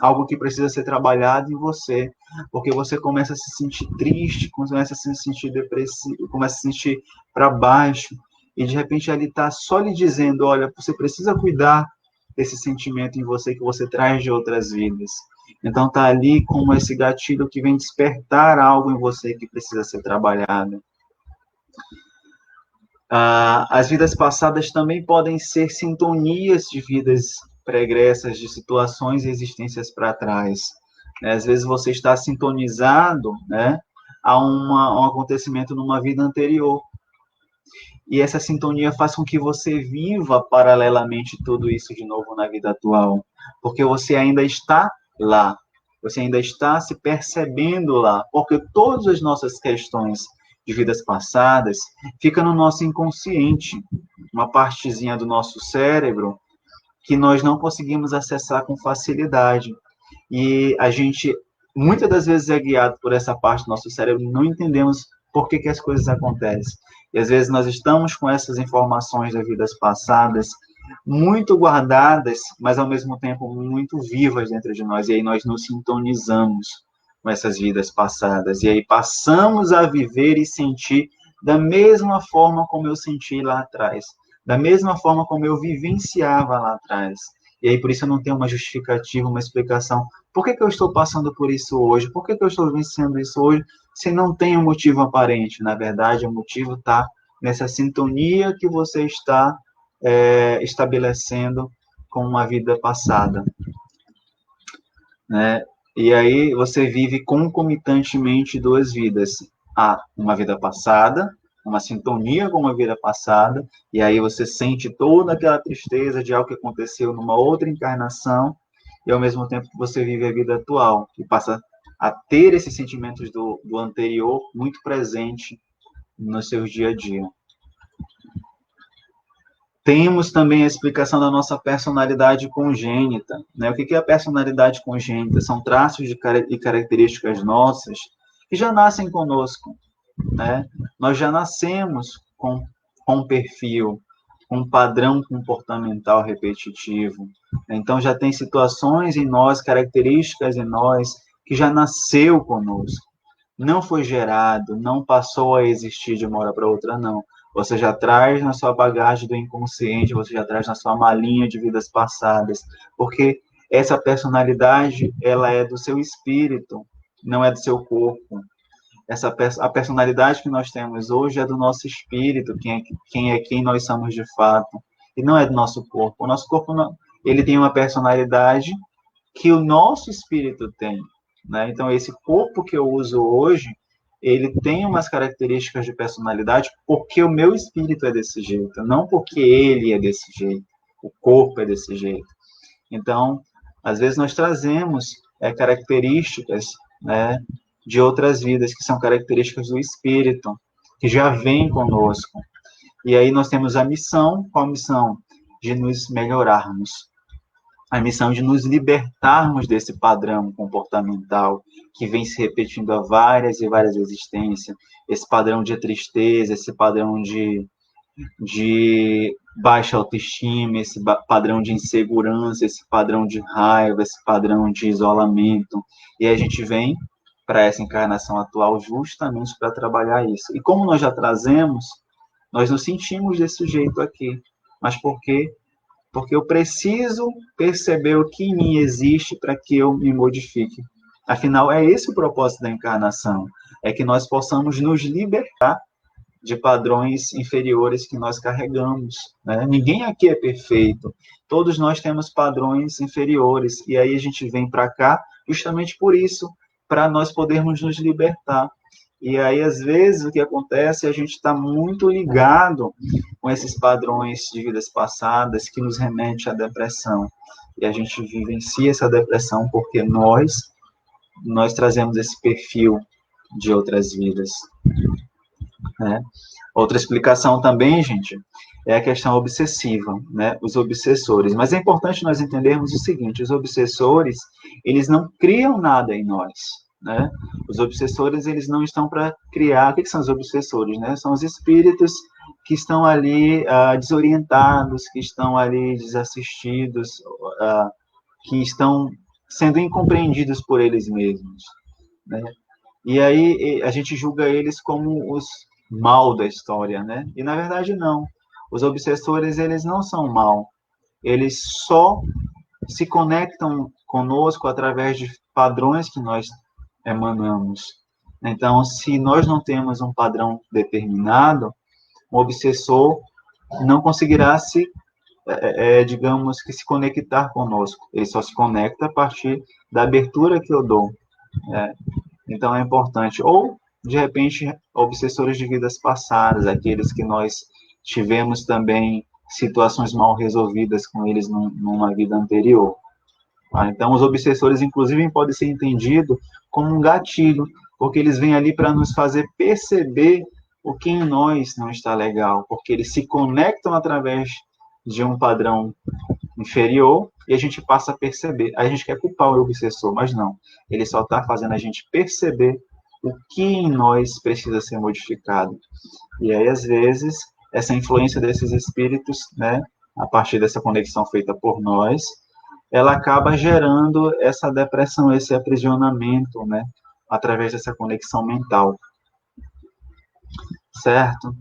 algo que precisa ser trabalhado em você, porque você começa a se sentir triste, começa a se sentir depressivo, começa a se sentir para baixo, e de repente ele está só lhe dizendo, olha, você precisa cuidar desse sentimento em você que você traz de outras vidas. Então tá ali como esse gatilho que vem despertar algo em você que precisa ser trabalhado. As vidas passadas também podem ser sintonias de vidas pregressas, de situações e existências para trás. Às vezes você está sintonizado, né, a um acontecimento numa vida anterior. E essa sintonia faz com que você viva paralelamente tudo isso de novo na vida atual. Porque você ainda está lá. Você ainda está se percebendo lá. Porque todas as nossas questões de vidas passadas ficam no nosso inconsciente. Uma partezinha do nosso cérebro que nós não conseguimos acessar com facilidade. E a gente, muitas das vezes, é guiado por essa parte do nosso cérebro, não entendemos por que as coisas acontecem. E às vezes nós estamos com essas informações das vidas passadas muito guardadas, mas ao mesmo tempo muito vivas dentro de nós. E aí nós nos sintonizamos com essas vidas passadas. E aí passamos a viver e sentir da mesma forma como eu senti lá atrás, da mesma forma como eu vivenciava lá atrás. E aí por isso eu não tenho uma justificativa, uma explicação. Por que eu estou passando por isso hoje? Por que eu estou vivenciando isso hoje? Se não tem um motivo aparente. Na verdade, o motivo está nessa sintonia que você está estabelecendo com uma vida passada, né? E aí você vive concomitantemente duas vidas. Uma vida passada, uma sintonia com uma vida passada, e aí você sente toda aquela tristeza de algo que aconteceu numa outra encarnação, e ao mesmo tempo que você vive a vida atual, e passa a ter esses sentimentos do anterior muito presente no seu dia a dia. Temos também a explicação da nossa personalidade congênita, né? O que é a personalidade congênita? São traços e características nossas que já nascem conosco, né? Nós já nascemos com um perfil, um padrão comportamental repetitivo. Então, já tem situações em nós, características em nós, que já nasceu conosco. Não foi gerado, não passou a existir de uma hora para outra, não. Você já traz na sua bagagem do inconsciente, você já traz na sua malinha de vidas passadas, porque essa personalidade, ela é do seu espírito, não é do seu corpo. A personalidade que nós temos hoje é do nosso espírito, quem nós somos de fato, e não é do nosso corpo. O nosso corpo, não, ele tem uma personalidade que o nosso espírito tem, né? Então, esse corpo que eu uso hoje, ele tem umas características de personalidade porque o meu espírito é desse jeito, não porque ele é desse jeito, o corpo é desse jeito. Então, às vezes nós trazemos características, né, de outras vidas, que são características do espírito, que já vem conosco. E aí nós temos a missão. Qual a missão? de nos melhorarmos, a missão de nos libertarmos desse padrão comportamental que vem se repetindo há várias e várias existências, esse padrão de tristeza, esse padrão de baixa autoestima, esse padrão de insegurança, esse padrão de raiva, esse padrão de isolamento. E a gente vem para essa encarnação atual justamente para trabalhar isso. E como nós já trazemos, nós nos sentimos desse jeito aqui. Mas por quê? Porque eu preciso perceber o que em mim existe para que eu me modifique. Afinal, é esse o propósito da encarnação, é que nós possamos nos libertar de padrões inferiores que nós carregamos, né? Ninguém aqui é perfeito, todos nós temos padrões inferiores, e aí a gente vem para cá justamente por isso, para nós podermos nos libertar. E aí, às vezes, o que acontece é a gente está muito ligado com esses padrões de vidas passadas que nos remete à depressão. E a gente vivencia essa depressão porque nós trazemos esse perfil de outras vidas, né? Outra explicação também, gente, é a questão obsessiva, né? Os obsessores. Mas é importante nós entendermos o seguinte: os obsessores, eles não criam nada em nós, né? Os obsessores, eles não estão para criar. O que são os obsessores, né? São os espíritos que estão ali desorientados, que estão ali desassistidos, que estão sendo incompreendidos por eles mesmos, né? E aí a gente julga eles como os mal da história, né? E na verdade não. Os obsessores, eles não são mal. Eles só se conectam conosco através de padrões que nós emanamos. Então, se nós não temos um padrão determinado, o obsessor não conseguirá digamos que se conectar conosco. Ele só se conecta a partir da abertura que eu dou. Então é importante. Ou, de repente, obsessores de vidas passadas, aqueles que nós tivemos também situações mal resolvidas com eles numa vida anterior. Então, os obsessores, inclusive, podem ser entendidos como um gatilho, porque eles vêm ali para nos fazer perceber o que em nós não está legal, porque eles se conectam através de um padrão inferior e a gente passa a perceber. A gente quer culpar o obsessor, mas não. Ele só está fazendo a gente perceber o que em nós precisa ser modificado. E aí, às vezes, essa influência desses espíritos, né, a partir dessa conexão feita por nós, ela acaba gerando essa depressão, esse aprisionamento, né, através dessa conexão mental. Certo?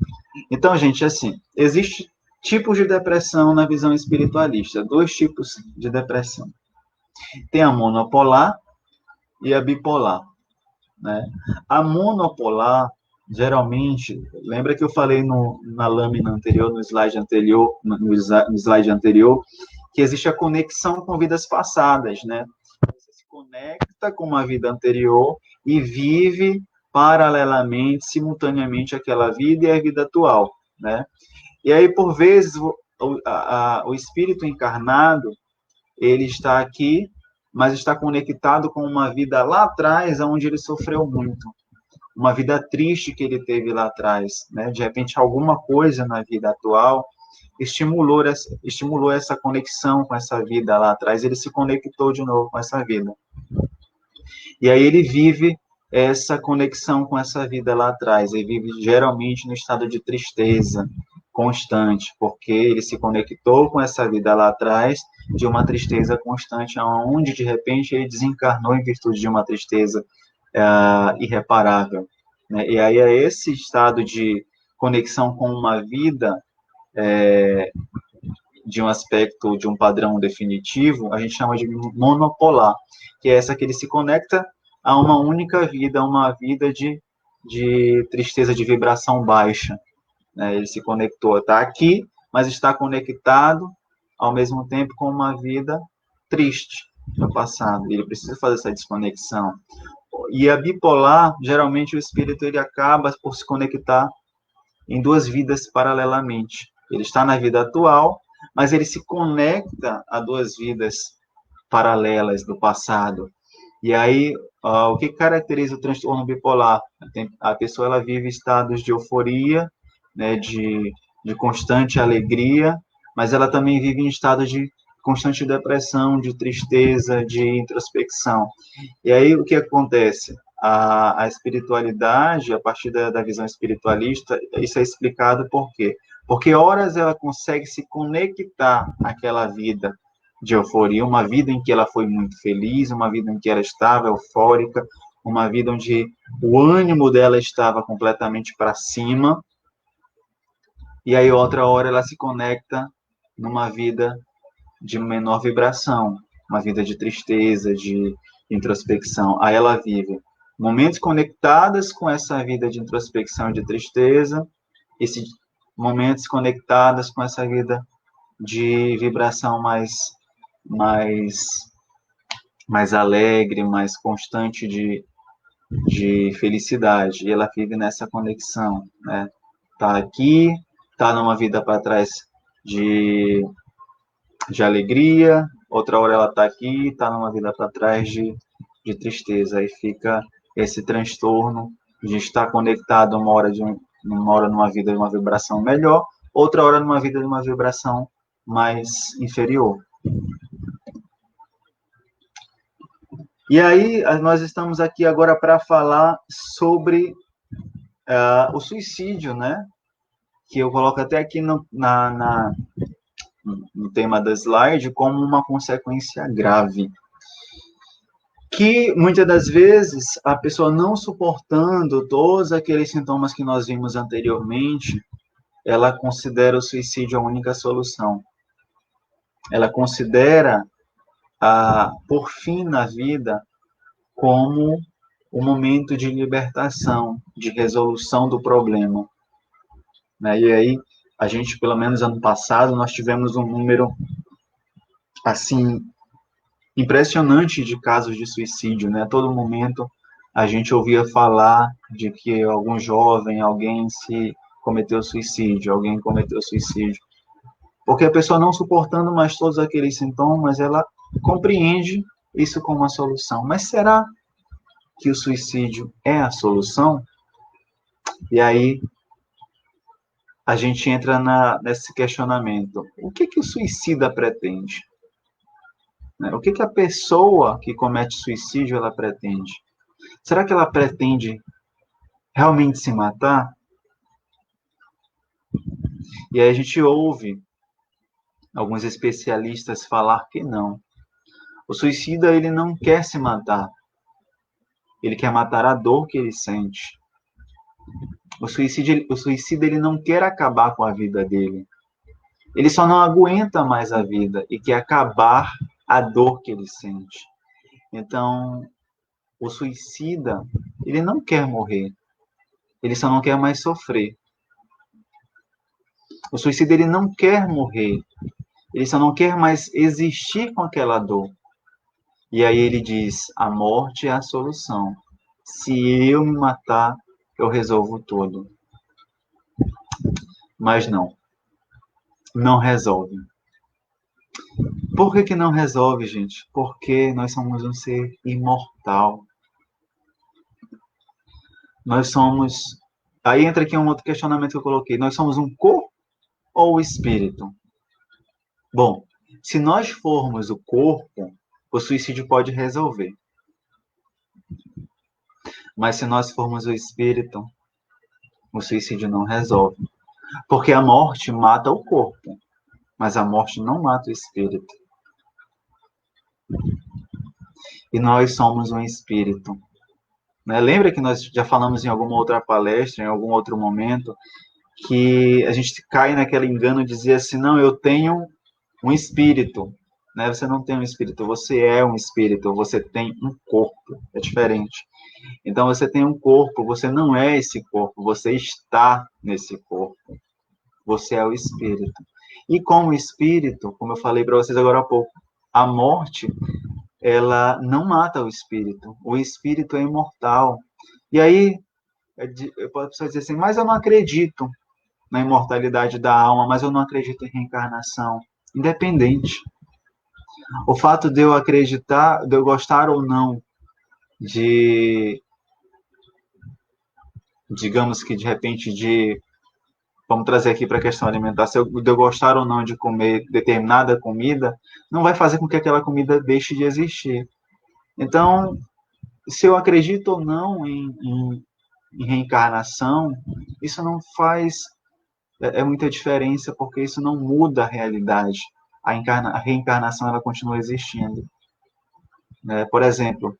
Então, gente, assim, existe tipos de depressão na visão espiritualista, 2 tipos de depressão. Tem a monopolar e a bipolar, né? A monopolar, geralmente, lembra que eu falei na lâmina anterior, no slide anterior, que existe a conexão com vidas passadas, né? Você se conecta com uma vida anterior e vive paralelamente, simultaneamente, aquela vida e a vida atual, né? E aí, por vezes, o espírito encarnado, ele está aqui, mas está conectado com uma vida lá atrás, onde ele sofreu muito. Uma vida triste que ele teve lá atrás, né? De repente, alguma coisa na vida atual estimulou essa conexão com essa vida lá atrás, ele se conectou de novo com essa vida. E aí ele vive essa conexão com essa vida lá atrás, ele vive geralmente no estado de tristeza constante, porque ele se conectou com essa vida lá atrás de uma tristeza constante, onde de repente ele desencarnou em virtude de uma tristeza irreparável, né? E aí é esse estado de conexão com uma vida de um aspecto, de um padrão definitivo, a gente chama de monopolar, que é essa que ele se conecta a uma única vida, a uma vida de tristeza, de vibração baixa, né? Ele se conectou, está aqui, mas está conectado ao mesmo tempo com uma vida triste no passado. Ele precisa fazer essa desconexão. E a bipolar, geralmente o espírito ele acaba por se conectar em 2 vidas paralelamente. Ele está na vida atual, mas ele se conecta a 2 vidas paralelas do passado. E aí, o que caracteriza o transtorno bipolar? A pessoa ela vive estados de euforia, né, de constante alegria, mas ela também vive em estado de constante depressão, de tristeza, de introspecção. E aí o que acontece? A espiritualidade, a partir da visão espiritualista, isso é explicado por quê? Porque horas ela consegue se conectar àquela vida de euforia, uma vida em que ela foi muito feliz, uma vida em que ela estava eufórica, uma vida onde o ânimo dela estava completamente para cima, e aí outra hora ela se conecta numa vida de menor vibração, uma vida de tristeza, de introspecção. Aí ela vive momentos conectados com essa vida de introspecção e de tristeza, esses momentos conectados com essa vida de vibração mais, mais alegre, mais constante de felicidade. E ela vive nessa conexão, né? Tá aqui, tá numa vida para trás de alegria, outra hora ela está aqui, está numa vida para trás de tristeza. Aí fica esse transtorno de estar conectado uma hora numa vida de uma vibração melhor, outra hora numa vida de uma vibração mais inferior. E aí nós estamos aqui agora para falar sobre o suicídio, né? Que eu coloco até aqui no tema da slide como uma consequência grave. Que muitas das vezes a pessoa não suportando todos aqueles sintomas que nós vimos anteriormente, ela considera o suicídio a única solução. Ela considera por fim na vida como um momento de libertação, de resolução do problema. E aí, a gente, pelo menos ano passado, nós tivemos um número assim impressionante de casos de suicídio, né? A todo momento a gente ouvia falar de que algum jovem, alguém cometeu suicídio, alguém cometeu suicídio. Porque a pessoa não suportando mais todos aqueles sintomas, ela compreende isso como uma solução. Mas será que o suicídio é a solução? E aí a gente entra nesse questionamento. O que o suicida pretende? O que a pessoa que comete suicídio ela pretende? Será que ela pretende realmente se matar? E aí a gente ouve alguns especialistas falar que não. O suicida, ele não quer se matar. Ele quer matar a dor que ele sente. O suicida, ele não quer acabar com a vida dele. Ele só não aguenta mais a vida e quer acabar a dor que ele sente. Então, o suicida, ele não quer morrer. Ele só não quer mais sofrer. O suicida, ele não quer morrer. Ele só não quer mais existir com aquela dor. E aí ele diz, a morte é a solução. Se eu me matar, eu resolvo tudo. Mas não resolve. Por que não resolve, gente? Porque nós somos um ser imortal. Nós somos... Aí entra aqui um outro questionamento que eu coloquei. Nós somos um corpo ou espírito? Bom, se nós formos o corpo, o suicídio pode resolver. Mas se nós formos o espírito, o suicídio não resolve. Porque a morte mata o corpo, mas a morte não mata o espírito. E nós somos um espírito. Lembra que nós já falamos em alguma outra palestra, em algum outro momento, que a gente cai naquele engano de dizer assim, não, eu tenho um espírito. Você não tem um espírito, você é um espírito, você tem um corpo, é diferente. Então você tem um corpo, você não é esse corpo, você está nesse corpo. Você é o espírito. E como espírito, como eu falei para vocês agora há pouco, a morte, ela não mata o espírito. O espírito é imortal. E aí, eu posso dizer assim, mas eu não acredito na imortalidade da alma, mas eu não acredito em reencarnação. Independente. O fato de eu acreditar, de eu gostar ou não de, digamos que de repente, de vamos trazer aqui para a questão alimentar, se eu gostar ou não de comer determinada comida, não vai fazer com que aquela comida deixe de existir. Então, se eu acredito ou não em reencarnação, isso não faz muita diferença, porque isso não muda a realidade. A reencarnação ela continua existindo. Por exemplo,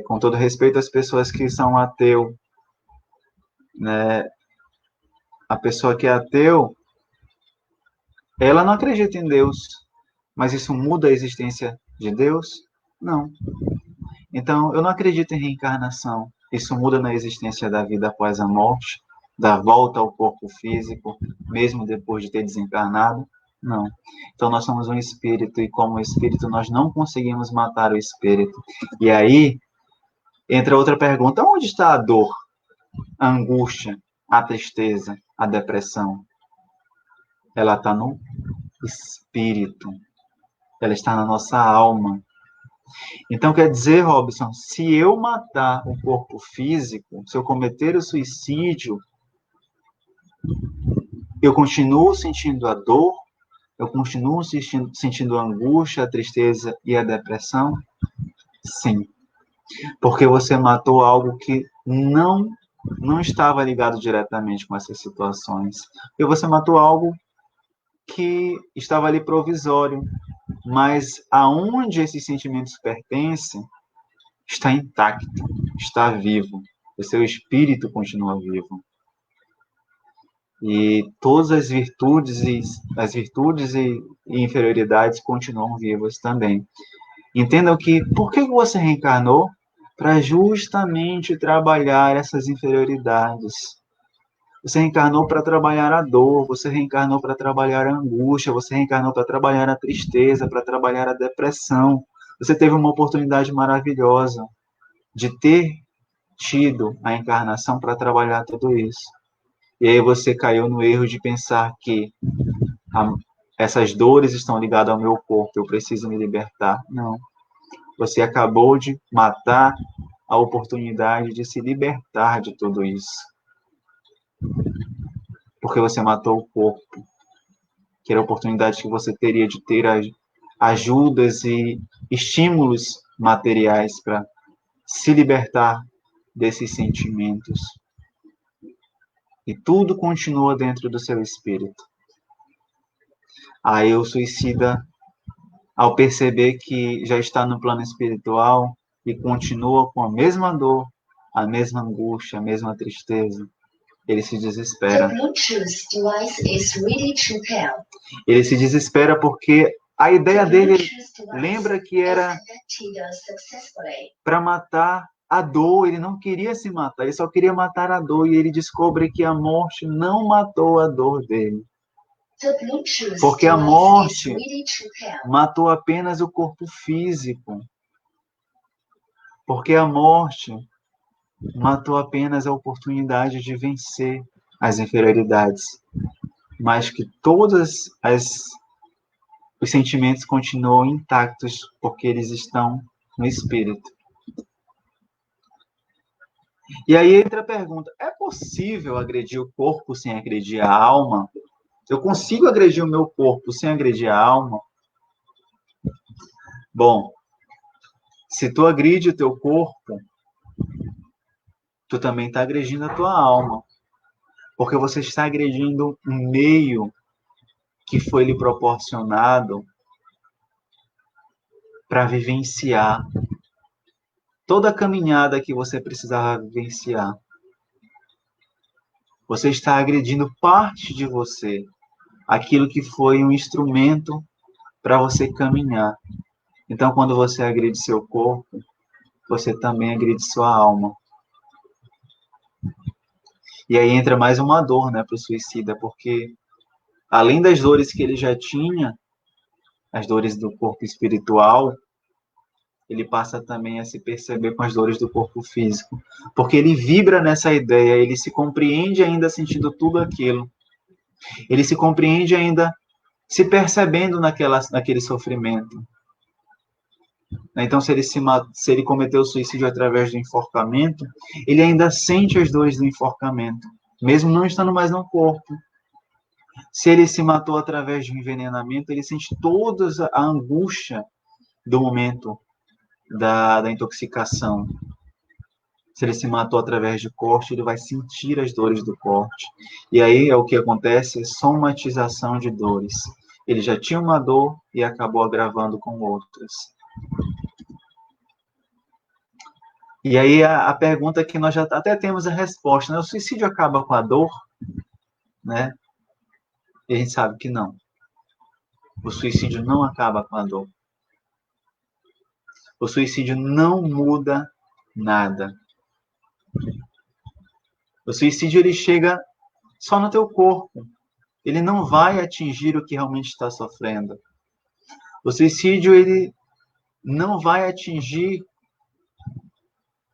com todo respeito às pessoas que são ateu, né? A pessoa que é ateu, ela não acredita em Deus, mas isso muda a existência de Deus? Não. Então, eu não acredito em reencarnação. Isso muda na existência da vida após a morte, da volta ao corpo físico, mesmo depois de ter desencarnado? Não. Então, nós somos um espírito, e como espírito, nós não conseguimos matar o espírito. E aí, entra outra pergunta: onde está a dor, a angústia, a tristeza, a depressão? Ela está no espírito. Ela está na nossa alma. Então, quer dizer, Robson, se eu matar o corpo físico, se eu cometer o suicídio, eu continuo sentindo a dor, eu continuo sentindo a angústia, a tristeza e a depressão? Sim. Porque você matou algo que não estava ligado diretamente com essas situações. E você matou algo que estava ali provisório, mas aonde esses sentimentos pertencem está intacto, está vivo. O seu espírito continua vivo. E todas as virtudes e inferioridades continuam vivas também. Entendam que por que você reencarnou? Para justamente trabalhar essas inferioridades. Você reencarnou para trabalhar a dor, você reencarnou para trabalhar a angústia, você reencarnou para trabalhar a tristeza, para trabalhar a depressão. Você teve uma oportunidade maravilhosa de ter tido a encarnação para trabalhar tudo isso. E aí você caiu no erro de pensar que essas dores estão ligadas ao meu corpo, eu preciso me libertar. Não. Você acabou de matar a oportunidade de se libertar de tudo isso. Porque você matou o corpo, que era a oportunidade que você teria de ter ajudas e estímulos materiais para se libertar desses sentimentos. E tudo continua dentro do seu espírito. Aí o suicida, ao perceber que já está no plano espiritual e continua com a mesma dor, a mesma angústia, a mesma tristeza, ele se desespera. Ele se desespera porque a ideia dele, lembra que era para matar a dor, ele não queria se matar, ele só queria matar a dor, e ele descobre que a morte não matou a dor dele. Porque a morte matou apenas o corpo físico. Porque a morte matou apenas a oportunidade de vencer as inferioridades. Mas que todos os sentimentos continuam intactos, porque eles estão no espírito. E aí entra a pergunta: é possível agredir o corpo sem agredir a alma? Eu consigo agredir o meu corpo sem agredir a alma? Bom, se tu agride o teu corpo, tu também está agredindo a tua alma. Porque você está agredindo um meio que foi lhe proporcionado para vivenciar toda a caminhada que você precisava vivenciar. Você está agredindo parte de você, aquilo que foi um instrumento para você caminhar. Então, quando você agride seu corpo, você também agride sua alma. E aí entra mais uma dor, né, para o suicida, porque além das dores que ele já tinha, as dores do corpo espiritual, ele passa também a se perceber com as dores do corpo físico, porque ele vibra nessa ideia, ele se compreende ainda sentindo tudo aquilo, ele se compreende ainda se percebendo naquele sofrimento. Então, se ele cometeu o suicídio através do enforcamento, ele ainda sente as dores do enforcamento. mesmo não estando mais no corpo. Se ele se matou através de um envenenamento, ele sente toda a angústia do momento da intoxicação. Se ele se matou através de corte, ele vai sentir as dores do corte. E aí é o que acontece, somatização de dores. Ele já tinha uma dor e acabou agravando com outras. E aí a pergunta que nós já até temos a resposta, né? O suicídio acaba com a dor? Né? E a gente sabe que não. O suicídio não acaba com a dor. O suicídio não muda nada. O suicídio ele chega só no teu corpo. Ele não vai atingir o que realmente está sofrendo. O suicídio ele não vai atingir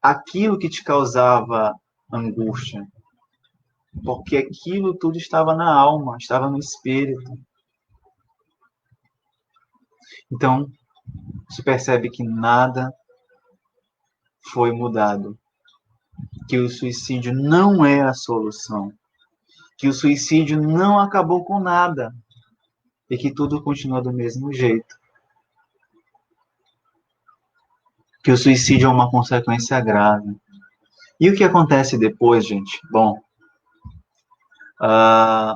aquilo que te causava angústia, porque aquilo tudo estava na alma, estava no espírito. Então, se percebe que nada foi mudado, que o suicídio não é a solução, que o suicídio não acabou com nada e que tudo continua do mesmo jeito. Que o suicídio é uma consequência grave. E o que acontece depois, gente? Bom, há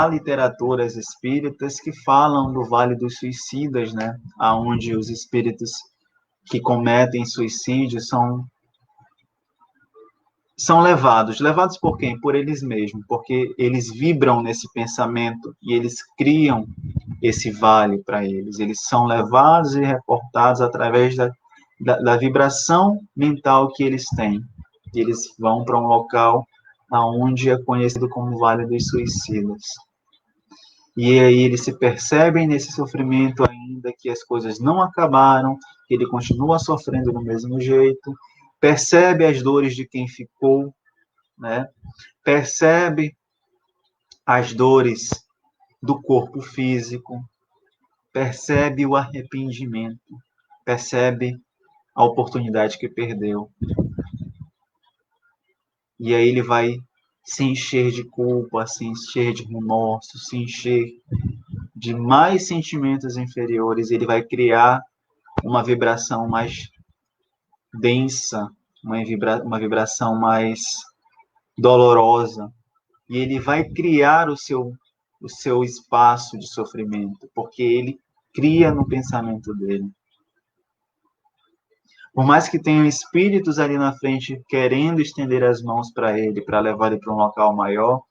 literaturas espíritas que falam do Vale dos Suicidas, né? Onde os espíritos que cometem suicídio são levados por quem? Por eles mesmos, porque eles vibram nesse pensamento e eles criam esse vale para eles. Eles são levados e reportados através da vibração mental que eles têm. E eles vão para um local onde é conhecido como Vale dos Suicidas. E aí eles se percebem nesse sofrimento ainda, que as coisas não acabaram, que ele continua sofrendo do mesmo jeito, percebe as dores de quem ficou, né? Percebe as dores do corpo físico, percebe o arrependimento, percebe a oportunidade que perdeu. E aí ele vai se encher de culpa, se encher de remorso, se encher de mais sentimentos inferiores, ele vai criar uma vibração mais densa, uma vibração mais dolorosa, e ele vai criar o seu espaço de sofrimento, porque ele cria no pensamento dele. Por mais que tenham espíritos ali na frente querendo estender as mãos para ele, para levar ele para um local maior,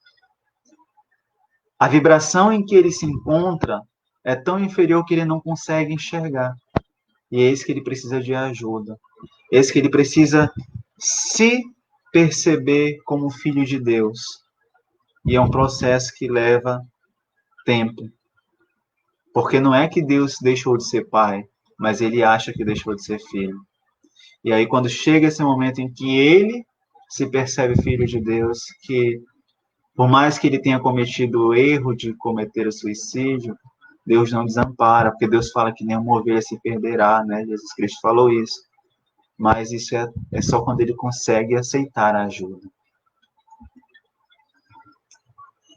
a vibração em que ele se encontra é tão inferior que ele não consegue enxergar. E é esse que ele precisa de ajuda. É esse que ele precisa se perceber como filho de Deus. E é um processo que leva tempo. Porque não é que Deus deixou de ser pai, mas ele acha que deixou de ser filho. E aí quando chega esse momento em que ele se percebe filho de Deus, que por mais que ele tenha cometido o erro de cometer o suicídio, Deus não desampara, porque Deus fala que nenhuma ovelha se perderá, né? Jesus Cristo falou isso. Mas isso é só quando ele consegue aceitar a ajuda.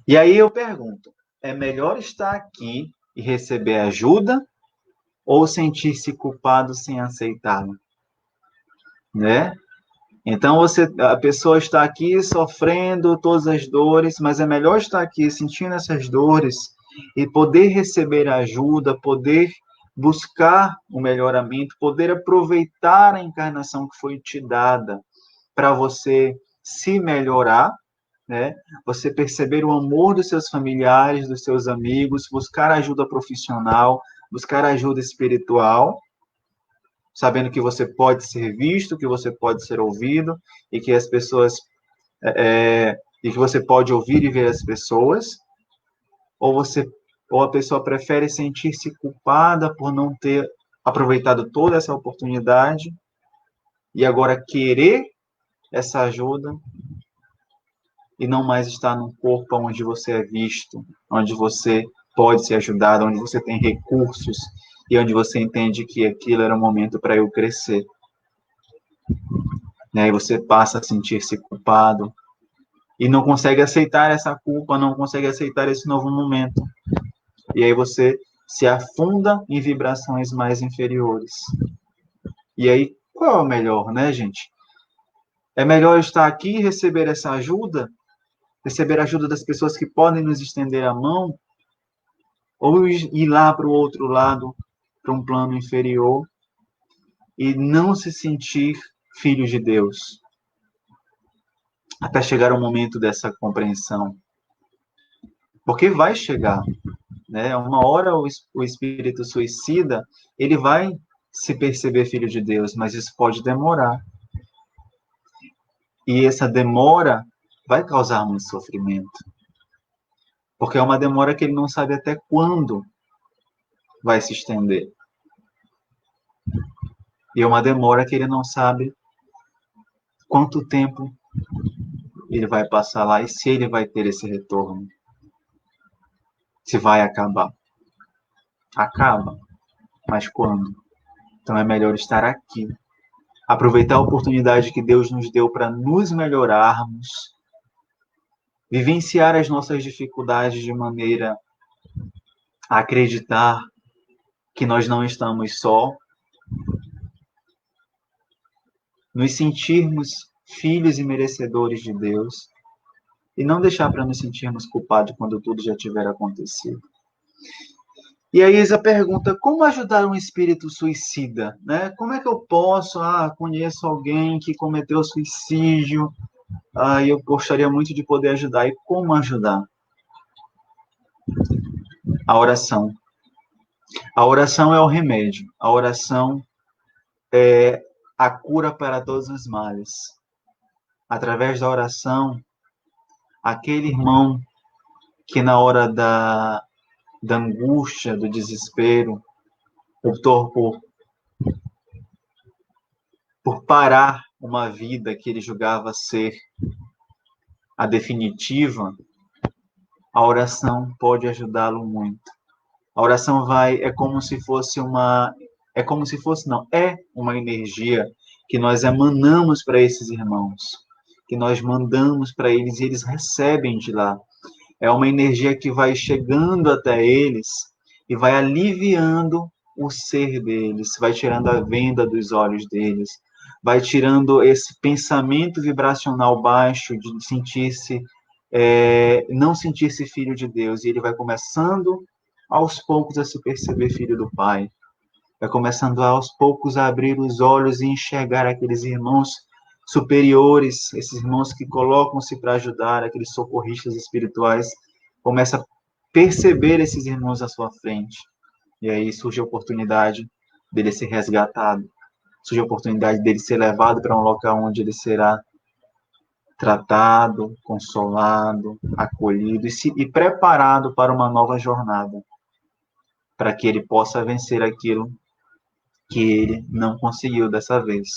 E aí eu pergunto, é melhor estar aqui e receber ajuda ou sentir-se culpado sem aceitá-la? Né? Então a pessoa está aqui sofrendo todas as dores, mas é melhor estar aqui sentindo essas dores e poder receber ajuda, poder buscar o melhoramento, poder aproveitar a encarnação que foi te dada para você se melhorar, né? Você perceber o amor dos seus familiares, dos seus amigos, buscar ajuda profissional, buscar ajuda espiritual, sabendo que você pode ser visto, que você pode ser ouvido e que as pessoas e que você pode ouvir e ver as pessoas, ou a pessoa prefere sentir-se culpada por não ter aproveitado toda essa oportunidade e agora querer essa ajuda e não mais estar num corpo onde você é visto, onde você pode ser ajudado, onde você tem recursos e onde você entende que aquilo era o momento para eu crescer. E aí você passa a sentir-se culpado, e não consegue aceitar essa culpa, não consegue aceitar esse novo momento. E aí você se afunda em vibrações mais inferiores. E aí, qual é o melhor, né, gente? É melhor estar aqui e receber a ajuda das pessoas que podem nos estender a mão, ou ir lá para o outro lado, para um plano inferior, e não se sentir filho de Deus, até chegar o momento dessa compreensão. Porque vai chegar, né? Uma hora o espírito suicida, ele vai se perceber filho de Deus, mas isso pode demorar. E essa demora vai causar muito sofrimento. Porque é uma demora que ele não sabe até quando vai se estender. E é uma demora que ele não sabe quanto tempo ele vai passar lá e se ele vai ter esse retorno. Se vai acabar. Acaba. Mas quando? Então é melhor estar aqui. Aproveitar a oportunidade que Deus nos deu para nos melhorarmos, vivenciar as nossas dificuldades de maneira a acreditar que nós não estamos só, nos sentirmos filhos e merecedores de Deus e não deixar para nos sentirmos culpados quando tudo já tiver acontecido. E aí Isa pergunta, como ajudar um espírito suicida? Né? Como é que eu posso? Conheço alguém que cometeu suicídio, eu gostaria muito de poder ajudar. E como ajudar? A oração. A oração é o remédio. A oração é a cura para todos os males. Através da oração, aquele irmão que na hora da angústia, do desespero, optou por parar uma vida que ele julgava ser a definitiva, a oração pode ajudá-lo muito. A oração é como se fosse é uma energia que nós emanamos para esses irmãos, que nós mandamos para eles e eles recebem de lá. É uma energia que vai chegando até eles e vai aliviando o ser deles, vai tirando a venda dos olhos deles, vai tirando esse pensamento vibracional baixo de sentir-se, não sentir-se filho de Deus, e ele vai começando aos poucos a se perceber filho do Pai, vai começando aos poucos a abrir os olhos e enxergar aqueles irmãos superiores, esses irmãos que colocam-se para ajudar, aqueles socorristas espirituais, começa a perceber esses irmãos à sua frente. E aí surge a oportunidade dele ser resgatado, surge a oportunidade dele ser levado para um local onde ele será tratado, consolado, acolhido e preparado para uma nova jornada, para que ele possa vencer aquilo que ele não conseguiu dessa vez.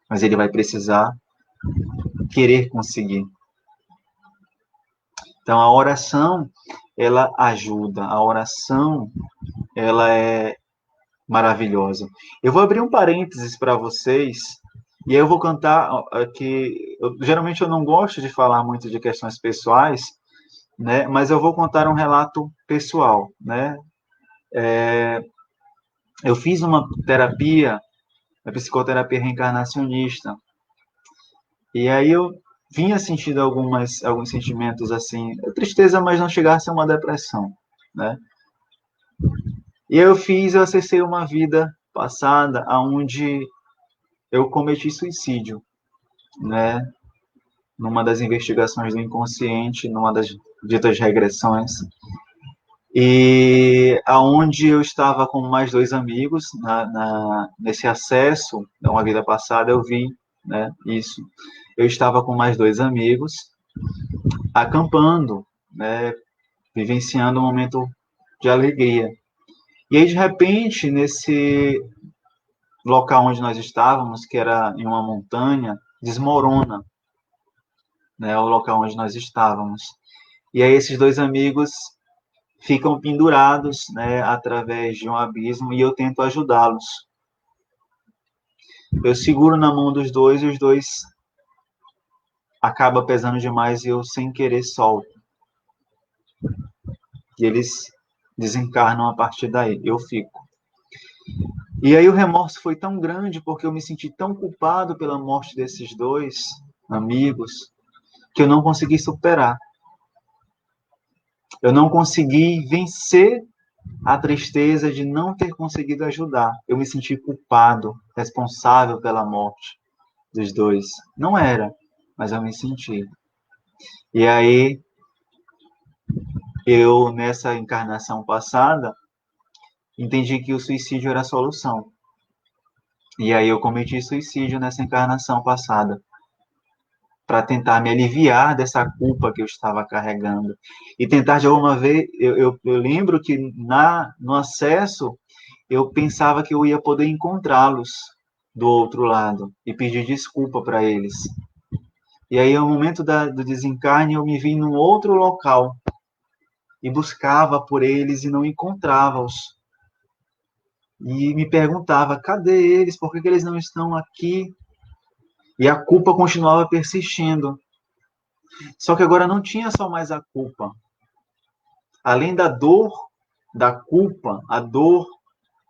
Mas ele vai precisar querer conseguir. Então, a oração, ela ajuda. A oração, ela é maravilhosa. Eu vou abrir um parênteses para vocês, e aí eu vou contar que geralmente eu não gosto de falar muito de questões pessoais, né? Mas eu vou contar um relato pessoal, né? Eu fiz uma terapia, a psicoterapia reencarnacionista, e aí eu vinha sentindo alguns sentimentos assim, tristeza, mas não chegasse a uma depressão, né? E eu acessei uma vida passada onde eu cometi suicídio, né? Numa das investigações do inconsciente, numa das ditas regressões, e aonde eu estava com mais dois amigos nesse acesso a uma vida passada, eu vi, né, isso. Eu estava com mais dois amigos acampando, né, vivenciando um momento de alegria. E aí, de repente, nesse local onde nós estávamos, que era em uma montanha, desmorona, né, o local onde nós estávamos. E aí esses dois amigos ficam pendurados, né, através de um abismo e eu tento ajudá-los. Eu seguro na mão dos dois e os dois acaba pesando demais e eu, sem querer, solto. E eles desencarnam a partir daí. Eu fico. E aí o remorso foi tão grande porque eu me senti tão culpado pela morte desses dois amigos que eu não consegui superar. Eu não consegui vencer a tristeza de não ter conseguido ajudar. Eu me senti culpado, responsável pela morte dos dois. Não era, mas eu me senti. E aí, eu, nessa encarnação passada, entendi que o suicídio era a solução. E aí eu cometi suicídio nessa encarnação passada, para tentar me aliviar dessa culpa que eu estava carregando. E tentar de alguma vez, eu lembro que no acesso, eu pensava que eu ia poder encontrá-los do outro lado e pedir desculpa para eles. E aí, no momento do desencarne, eu me vi num outro local e buscava por eles e não encontrava-os. E me perguntava, cadê eles? Por que eles não estão aqui? E a culpa continuava persistindo. Só que agora não tinha só mais a culpa. Além da dor, da culpa, a dor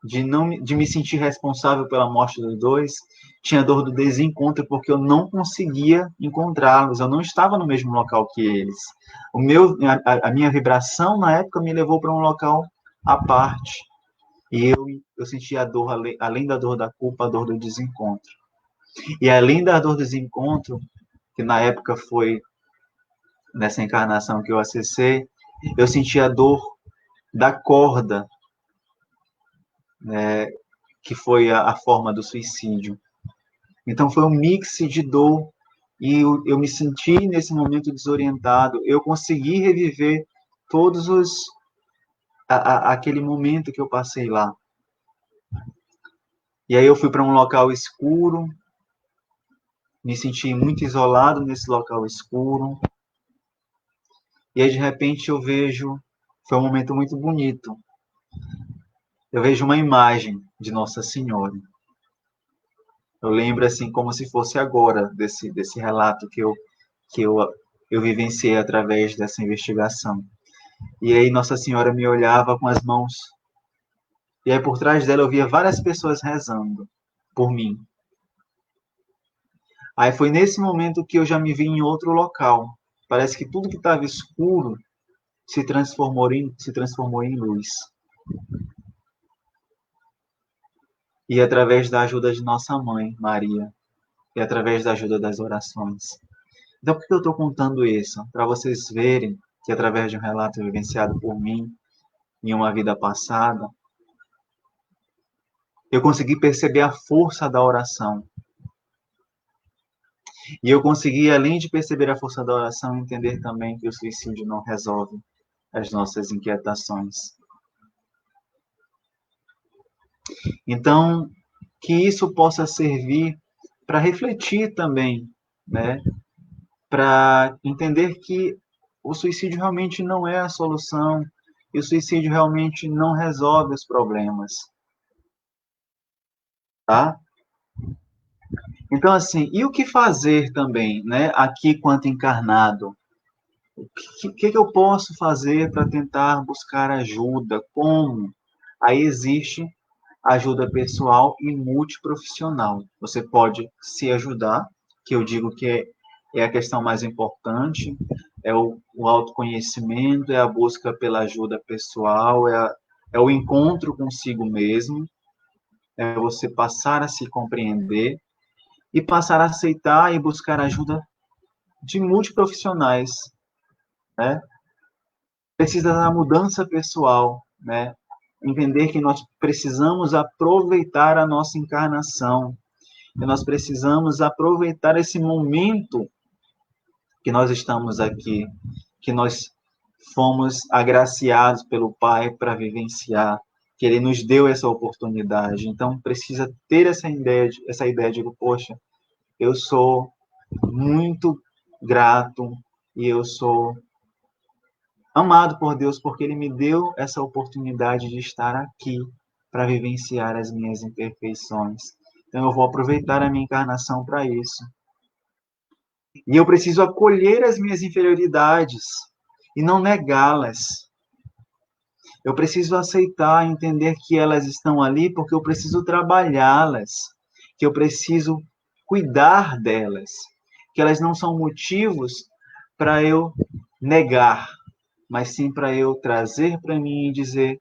de me sentir responsável pela morte dos dois, tinha a dor do desencontro, porque eu não conseguia encontrá-los, eu não estava no mesmo local que eles. A minha vibração, na época, me levou para um local à parte. E eu sentia a dor, além da dor da culpa, a dor do desencontro. E além da dor do desencontro, que na época foi nessa encarnação que eu acessei, eu sentia a dor da corda, né, que foi a forma do suicídio. Então foi um mix de dor e eu me senti nesse momento desorientado. Eu consegui reviver todos aquele momento que eu passei lá. E aí eu fui para um local escuro, me senti muito isolado nesse local escuro. E aí de repente eu vejo, foi um momento muito bonito. Eu vejo uma imagem de Nossa Senhora. Eu lembro assim como se fosse agora desse relato que eu vivenciei através dessa investigação. E aí Nossa Senhora me olhava com as mãos. E aí por trás dela eu via várias pessoas rezando por mim. Aí foi nesse momento que eu já me vi em outro local. Parece que tudo que estava escuro se transformou em luz. E através da ajuda de nossa mãe, Maria, e através da ajuda das orações. Então, por que eu estou contando isso? Para vocês verem que através de um relato vivenciado por mim em uma vida passada, eu consegui perceber a força da oração. E eu consegui, além de perceber a força da oração, entender também que o suicídio não resolve as nossas inquietações. Então, que isso possa servir para refletir também, né? Para entender que o suicídio realmente não é a solução e o suicídio realmente não resolve os problemas, tá? Então, assim, e o que fazer também, né, aqui quanto encarnado? O que eu posso fazer para tentar buscar ajuda? Como? Aí existe ajuda pessoal e multiprofissional. Você pode se ajudar, que eu digo que é a questão mais importante, é o autoconhecimento, é a busca pela ajuda pessoal, é o encontro consigo mesmo, é você passar a se compreender e passar a aceitar e buscar ajuda de multiprofissionais, né? Precisa da mudança pessoal, né? Entender que nós precisamos aproveitar a nossa encarnação, que nós precisamos aproveitar esse momento que nós estamos aqui, que nós fomos agraciados pelo Pai para vivenciar, que Ele nos deu essa oportunidade. Então, precisa ter essa ideia de, poxa, eu sou muito grato e eu sou amado por Deus porque Ele me deu essa oportunidade de estar aqui para vivenciar as minhas imperfeições. Então, eu vou aproveitar a minha encarnação para isso. E eu preciso acolher as minhas inferioridades e não negá-las. Eu preciso aceitar, entender que elas estão ali porque eu preciso trabalhá-las, que eu preciso cuidar delas, que elas não são motivos para eu negar, mas sim para eu trazer para mim e dizer: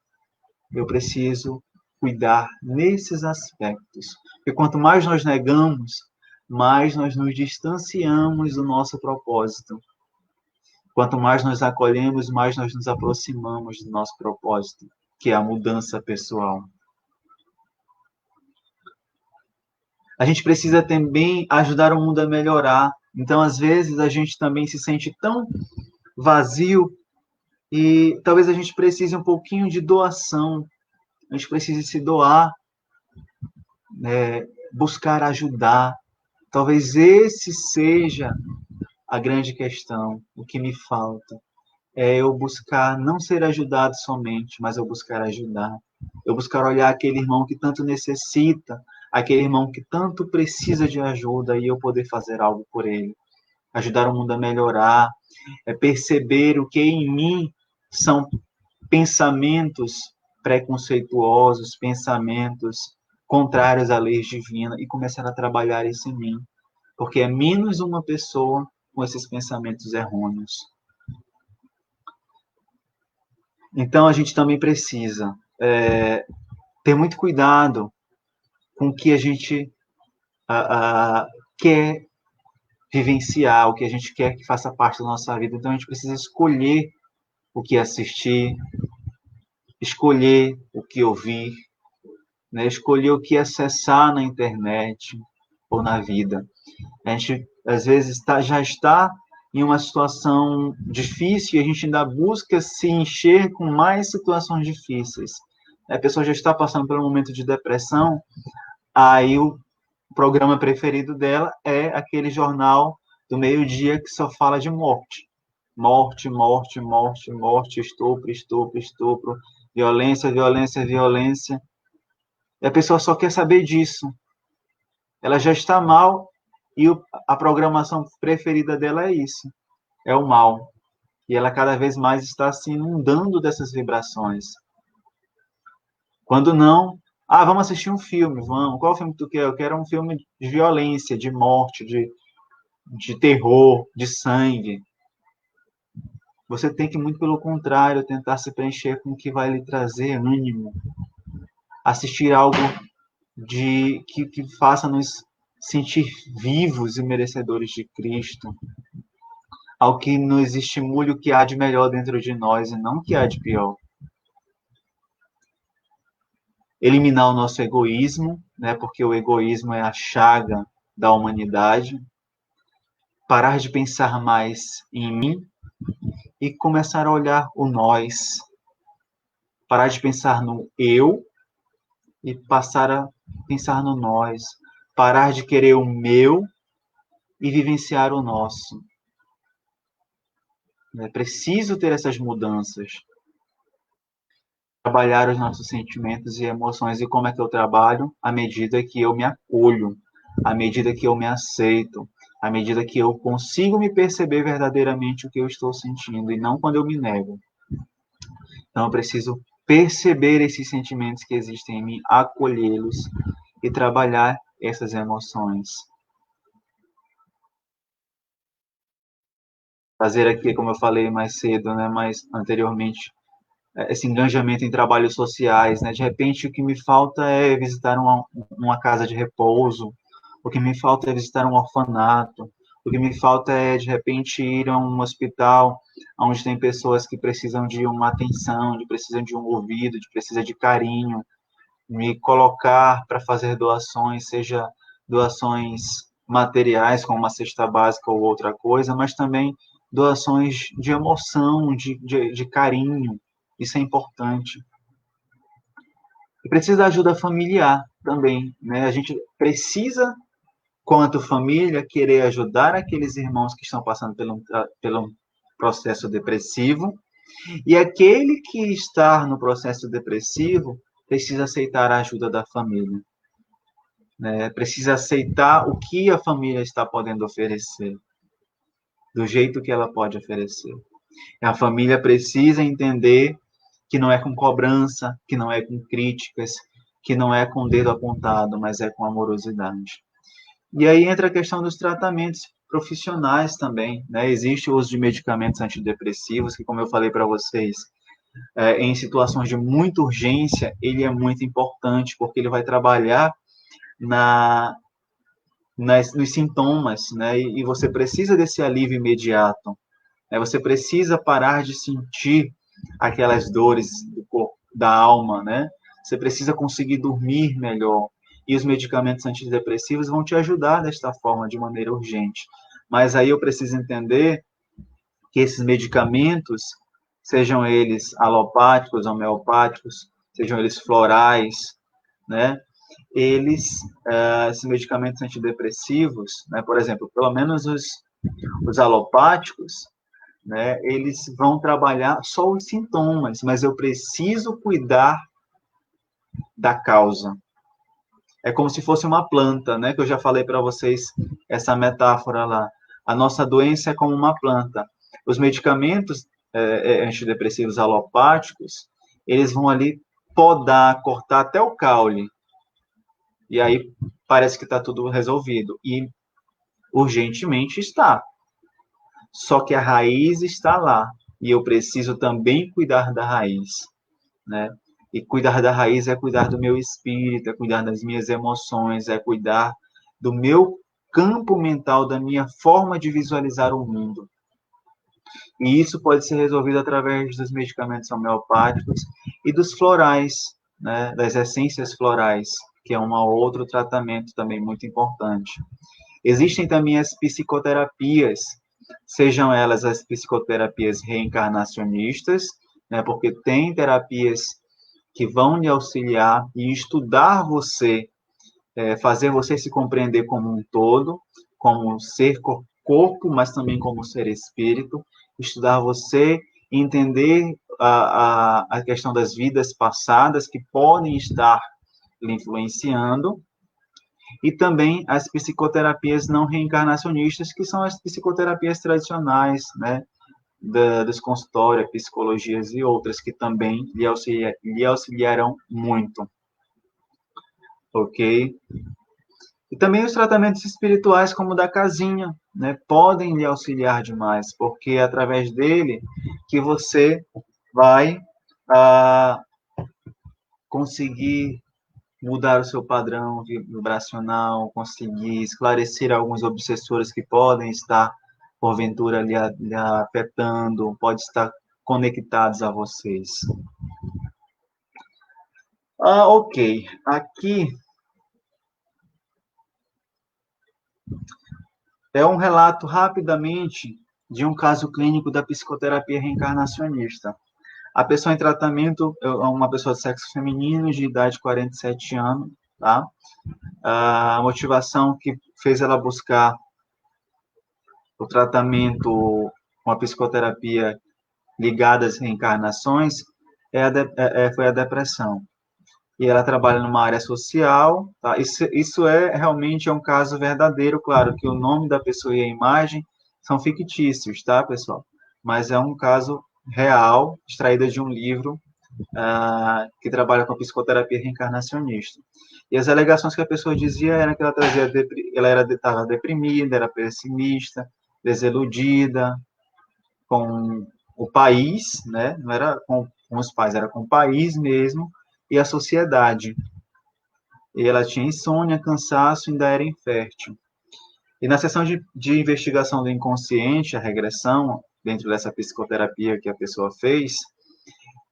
eu preciso cuidar nesses aspectos. Porque quanto mais nós negamos, mais nós nos distanciamos do nosso propósito. Quanto mais nós acolhemos, mais nós nos aproximamos do nosso propósito, que é a mudança pessoal. A gente precisa também ajudar o mundo a melhorar. Então, às vezes, a gente também se sente tão vazio e talvez a gente precise um pouquinho de doação. A gente precise se doar, buscar ajudar. Talvez esse seja a grande questão, o que me falta. É eu buscar não ser ajudado somente, mas eu buscar ajudar. Eu buscar olhar aquele irmão que tanto necessita, aquele irmão que tanto precisa de ajuda e eu poder fazer algo por ele. Ajudar o mundo a melhorar, é perceber o que em mim são pensamentos preconceituosos, pensamentos contrários à lei divina e começar a trabalhar isso em mim. Porque é menos uma pessoa com esses pensamentos errôneos. Então, a gente também precisa ter muito cuidado com o que a gente quer vivenciar, o que a gente quer que faça parte da nossa vida. Então, a gente precisa escolher o que assistir, escolher o que ouvir, né? Escolher o que acessar na internet ou na vida. A gente, às vezes, já está em uma situação difícil e a gente ainda busca se encher com mais situações difíceis. A pessoa já está passando por um momento de depressão, aí o programa preferido dela é aquele jornal do meio-dia que só fala de morte. Morte, morte, morte, morte, estupro, estupro, estupro, violência, violência, violência. E a pessoa só quer saber disso. Ela já está mal e a programação preferida dela é isso, é o mal. E ela cada vez mais está se inundando dessas vibrações. Quando não, vamos assistir um filme, vamos. Qual filme que tu quer? Eu quero um filme de violência, de morte, de terror, de sangue. Você tem que, muito pelo contrário, tentar se preencher com o que vai lhe trazer ânimo. Assistir algo que faça nos sentir vivos e merecedores de Cristo. Ao que nos estimule o que há de melhor dentro de nós e não o que há de pior. Eliminar o nosso egoísmo, né, porque o egoísmo é a chaga da humanidade. Parar de pensar mais em mim e começar a olhar o nós. Parar de pensar no eu e passar a pensar no nós. Parar de querer o meu e vivenciar o nosso. É preciso ter essas mudanças. Trabalhar os nossos sentimentos e emoções. E como é que eu trabalho? À medida que eu me acolho, à medida que eu me aceito, à medida que eu consigo me perceber verdadeiramente o que eu estou sentindo e não quando eu me nego. Então, eu preciso perceber esses sentimentos que existem em mim, acolhê-los e trabalhar essas emoções. Fazer aqui, como eu falei mais cedo, né, mais anteriormente, esse engajamento em trabalhos sociais, né? De repente, o que me falta é visitar uma casa de repouso, o que me falta é visitar um orfanato, o que me falta é, de repente, ir a um hospital onde tem pessoas que precisam de uma atenção, que precisam de um ouvido, que precisam de carinho, me colocar para fazer doações, seja doações materiais, como uma cesta básica ou outra coisa, mas também doações de emoção, de carinho. Isso é importante. E precisa da ajuda familiar também, né? A gente precisa, quanto família, querer ajudar aqueles irmãos que estão passando pelo processo depressivo, e aquele que está no processo depressivo precisa aceitar a ajuda da família, né? Precisa aceitar o que a família está podendo oferecer. do jeito que ela pode oferecer. A família precisa entender que não é com cobrança, que não é com críticas, que não é com o dedo apontado, mas é com amorosidade. E aí entra a questão dos tratamentos profissionais também, né? Existe o uso de medicamentos antidepressivos, que, como eu falei para vocês, em situações de muita urgência, ele é muito importante, porque ele vai trabalhar na, nos sintomas, né? E você precisa desse alívio imediato, né? Você precisa parar de sentir aquelas dores do corpo, da alma, né? Você precisa conseguir dormir melhor. E os medicamentos antidepressivos vão te ajudar desta forma, de maneira urgente. Mas aí eu preciso entender que esses medicamentos, sejam eles alopáticos, homeopáticos, sejam eles florais, né? Esses medicamentos antidepressivos, né? Por exemplo, pelo menos os alopáticos, né? Eles vão trabalhar só os sintomas, mas eu preciso cuidar da causa. É como se fosse uma planta, né? Que eu já falei para vocês essa metáfora lá. A nossa doença é como uma planta. Os medicamentos antidepressivos alopáticos, eles vão ali podar, cortar até o caule. E aí parece que está tudo resolvido. E urgentemente está. Só que a raiz está lá. E eu preciso também cuidar da raiz, né? E cuidar da raiz é cuidar do meu espírito, é cuidar das minhas emoções, é cuidar do meu campo mental, da minha forma de visualizar o mundo. E isso pode ser resolvido através dos medicamentos homeopáticos e dos florais, né? Das essências florais, que é um outro tratamento também muito importante. Existem também as psicoterapias, sejam elas as psicoterapias reencarnacionistas, né? Porque tem terapias que vão lhe auxiliar e estudar você, fazer você se compreender como um todo, como ser corpo, mas também como ser espírito, estudar você, entender a questão das vidas passadas que podem estar lhe influenciando, e também as psicoterapias não reencarnacionistas, que são as psicoterapias tradicionais, né? Dos consultórios, psicologias e outras que também lhe auxiliarão muito, ok? E também os tratamentos espirituais, como o da casinha, né, podem lhe auxiliar demais, porque é através dele que você vai conseguir mudar o seu padrão vibracional, conseguir esclarecer alguns obsessores que podem estar, porventura, lhe afetando, pode estar conectados a vocês. Ok. Aqui é um relato rapidamente de um caso clínico da psicoterapia reencarnacionista. A pessoa em tratamento é uma pessoa de sexo feminino, de idade de 47 anos, tá? A motivação que fez ela buscar o tratamento com a psicoterapia ligada às reencarnações foi a depressão. E ela trabalha numa área social, tá? Isso realmente um caso verdadeiro, claro, que o nome da pessoa e a imagem são fictícios, tá, pessoal? Mas é um caso real, extraído de um livro que trabalha com psicoterapia reencarnacionista. E as alegações que a pessoa dizia era que ela estava deprimida, era pessimista, desiludida com o país, né? Não era com os pais, era com o país mesmo, e a sociedade. E ela tinha insônia, cansaço e ainda era infértil. E na sessão de investigação do inconsciente, a regressão, dentro dessa psicoterapia que a pessoa fez,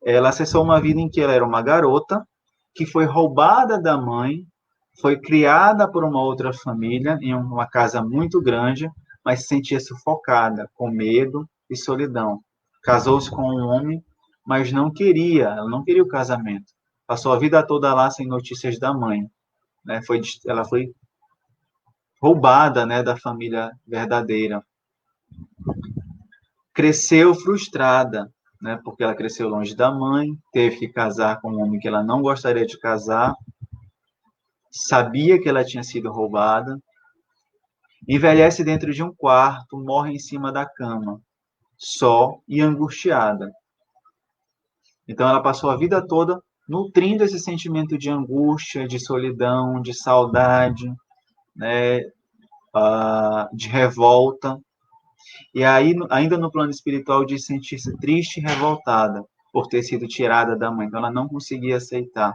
ela acessou uma vida em que ela era uma garota, que foi roubada da mãe, foi criada por uma outra família, em uma casa muito grande, mas se sentia sufocada, com medo e solidão. Casou-se com um homem, mas ela não queria o casamento. Passou a vida toda lá sem notícias da mãe, né? Ela foi roubada, né, da família verdadeira. Cresceu frustrada, né, porque ela cresceu longe da mãe, teve que casar com um homem que ela não gostaria de casar, sabia que ela tinha sido roubada, Envelhece dentro de um quarto, morre em cima da cama, só e angustiada. Então, ela passou a vida toda nutrindo esse sentimento de angústia, de solidão, de saudade, né, de revolta. E aí, ainda no plano espiritual, de sentir-se triste e revoltada por ter sido tirada da mãe. Então, ela não conseguia aceitar.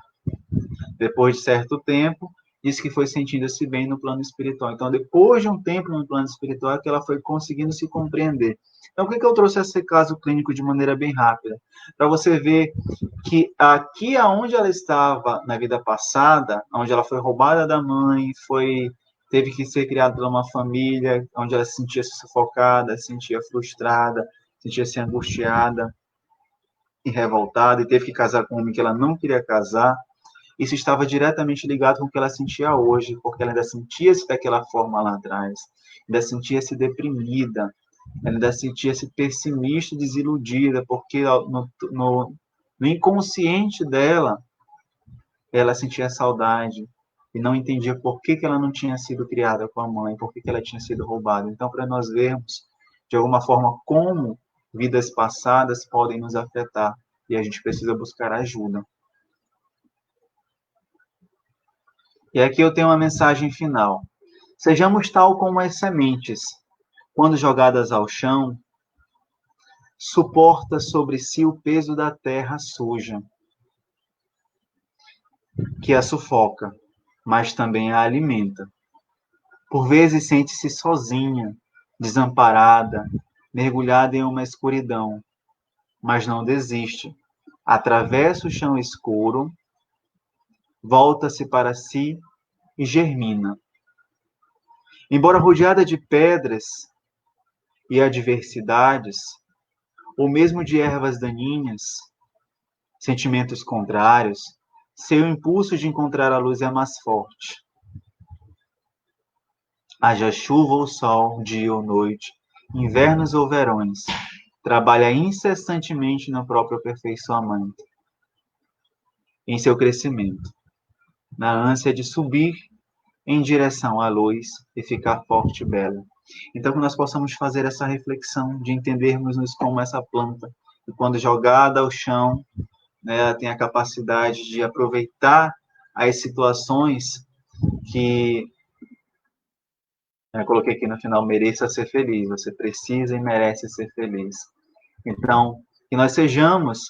Depois de certo tempo, disse que foi sentindo-se bem no plano espiritual. Então, depois de um tempo no plano espiritual, é que ela foi conseguindo se compreender. Então, por que eu trouxe esse caso clínico de maneira bem rápida? Para você ver que aqui aonde ela estava na vida passada, onde ela foi roubada da mãe, teve que ser criada por uma família, onde ela se sentia sufocada, se sentia frustrada, sentia-se angustiada e revoltada, e teve que casar com um homem que ela não queria casar. Isso estava diretamente ligado com o que ela sentia hoje, porque ela ainda sentia-se daquela forma lá atrás, ainda sentia-se deprimida, ela ainda sentia-se pessimista e desiludida, porque no inconsciente dela, ela sentia saudade e não entendia por que ela não tinha sido criada com a mãe, por que ela tinha sido roubada. Então, para nós vermos, de alguma forma, como vidas passadas podem nos afetar, e a gente precisa buscar ajuda. E aqui eu tenho uma mensagem final. Sejamos tal como as sementes, quando jogadas ao chão, suporta sobre si o peso da terra suja, que a sufoca, mas também a alimenta. Por vezes sente-se sozinha, desamparada, mergulhada em uma escuridão, mas não desiste. Atravessa o chão escuro, volta-se para si e germina. Embora rodeada de pedras e adversidades, ou mesmo de ervas daninhas, sentimentos contrários, seu impulso de encontrar a luz é mais forte. Haja chuva ou sol, dia ou noite, invernos ou verões, trabalha incessantemente no próprio aperfeiçoamento, em seu crescimento, na ânsia de subir em direção à luz e ficar forte e bela. Então, que nós possamos fazer essa reflexão de entendermos-nos como essa planta, e quando jogada ao chão, né, ela tem a capacidade de aproveitar as situações que eu coloquei aqui no final, mereça ser feliz. Você precisa e merece ser feliz. Então, que nós sejamos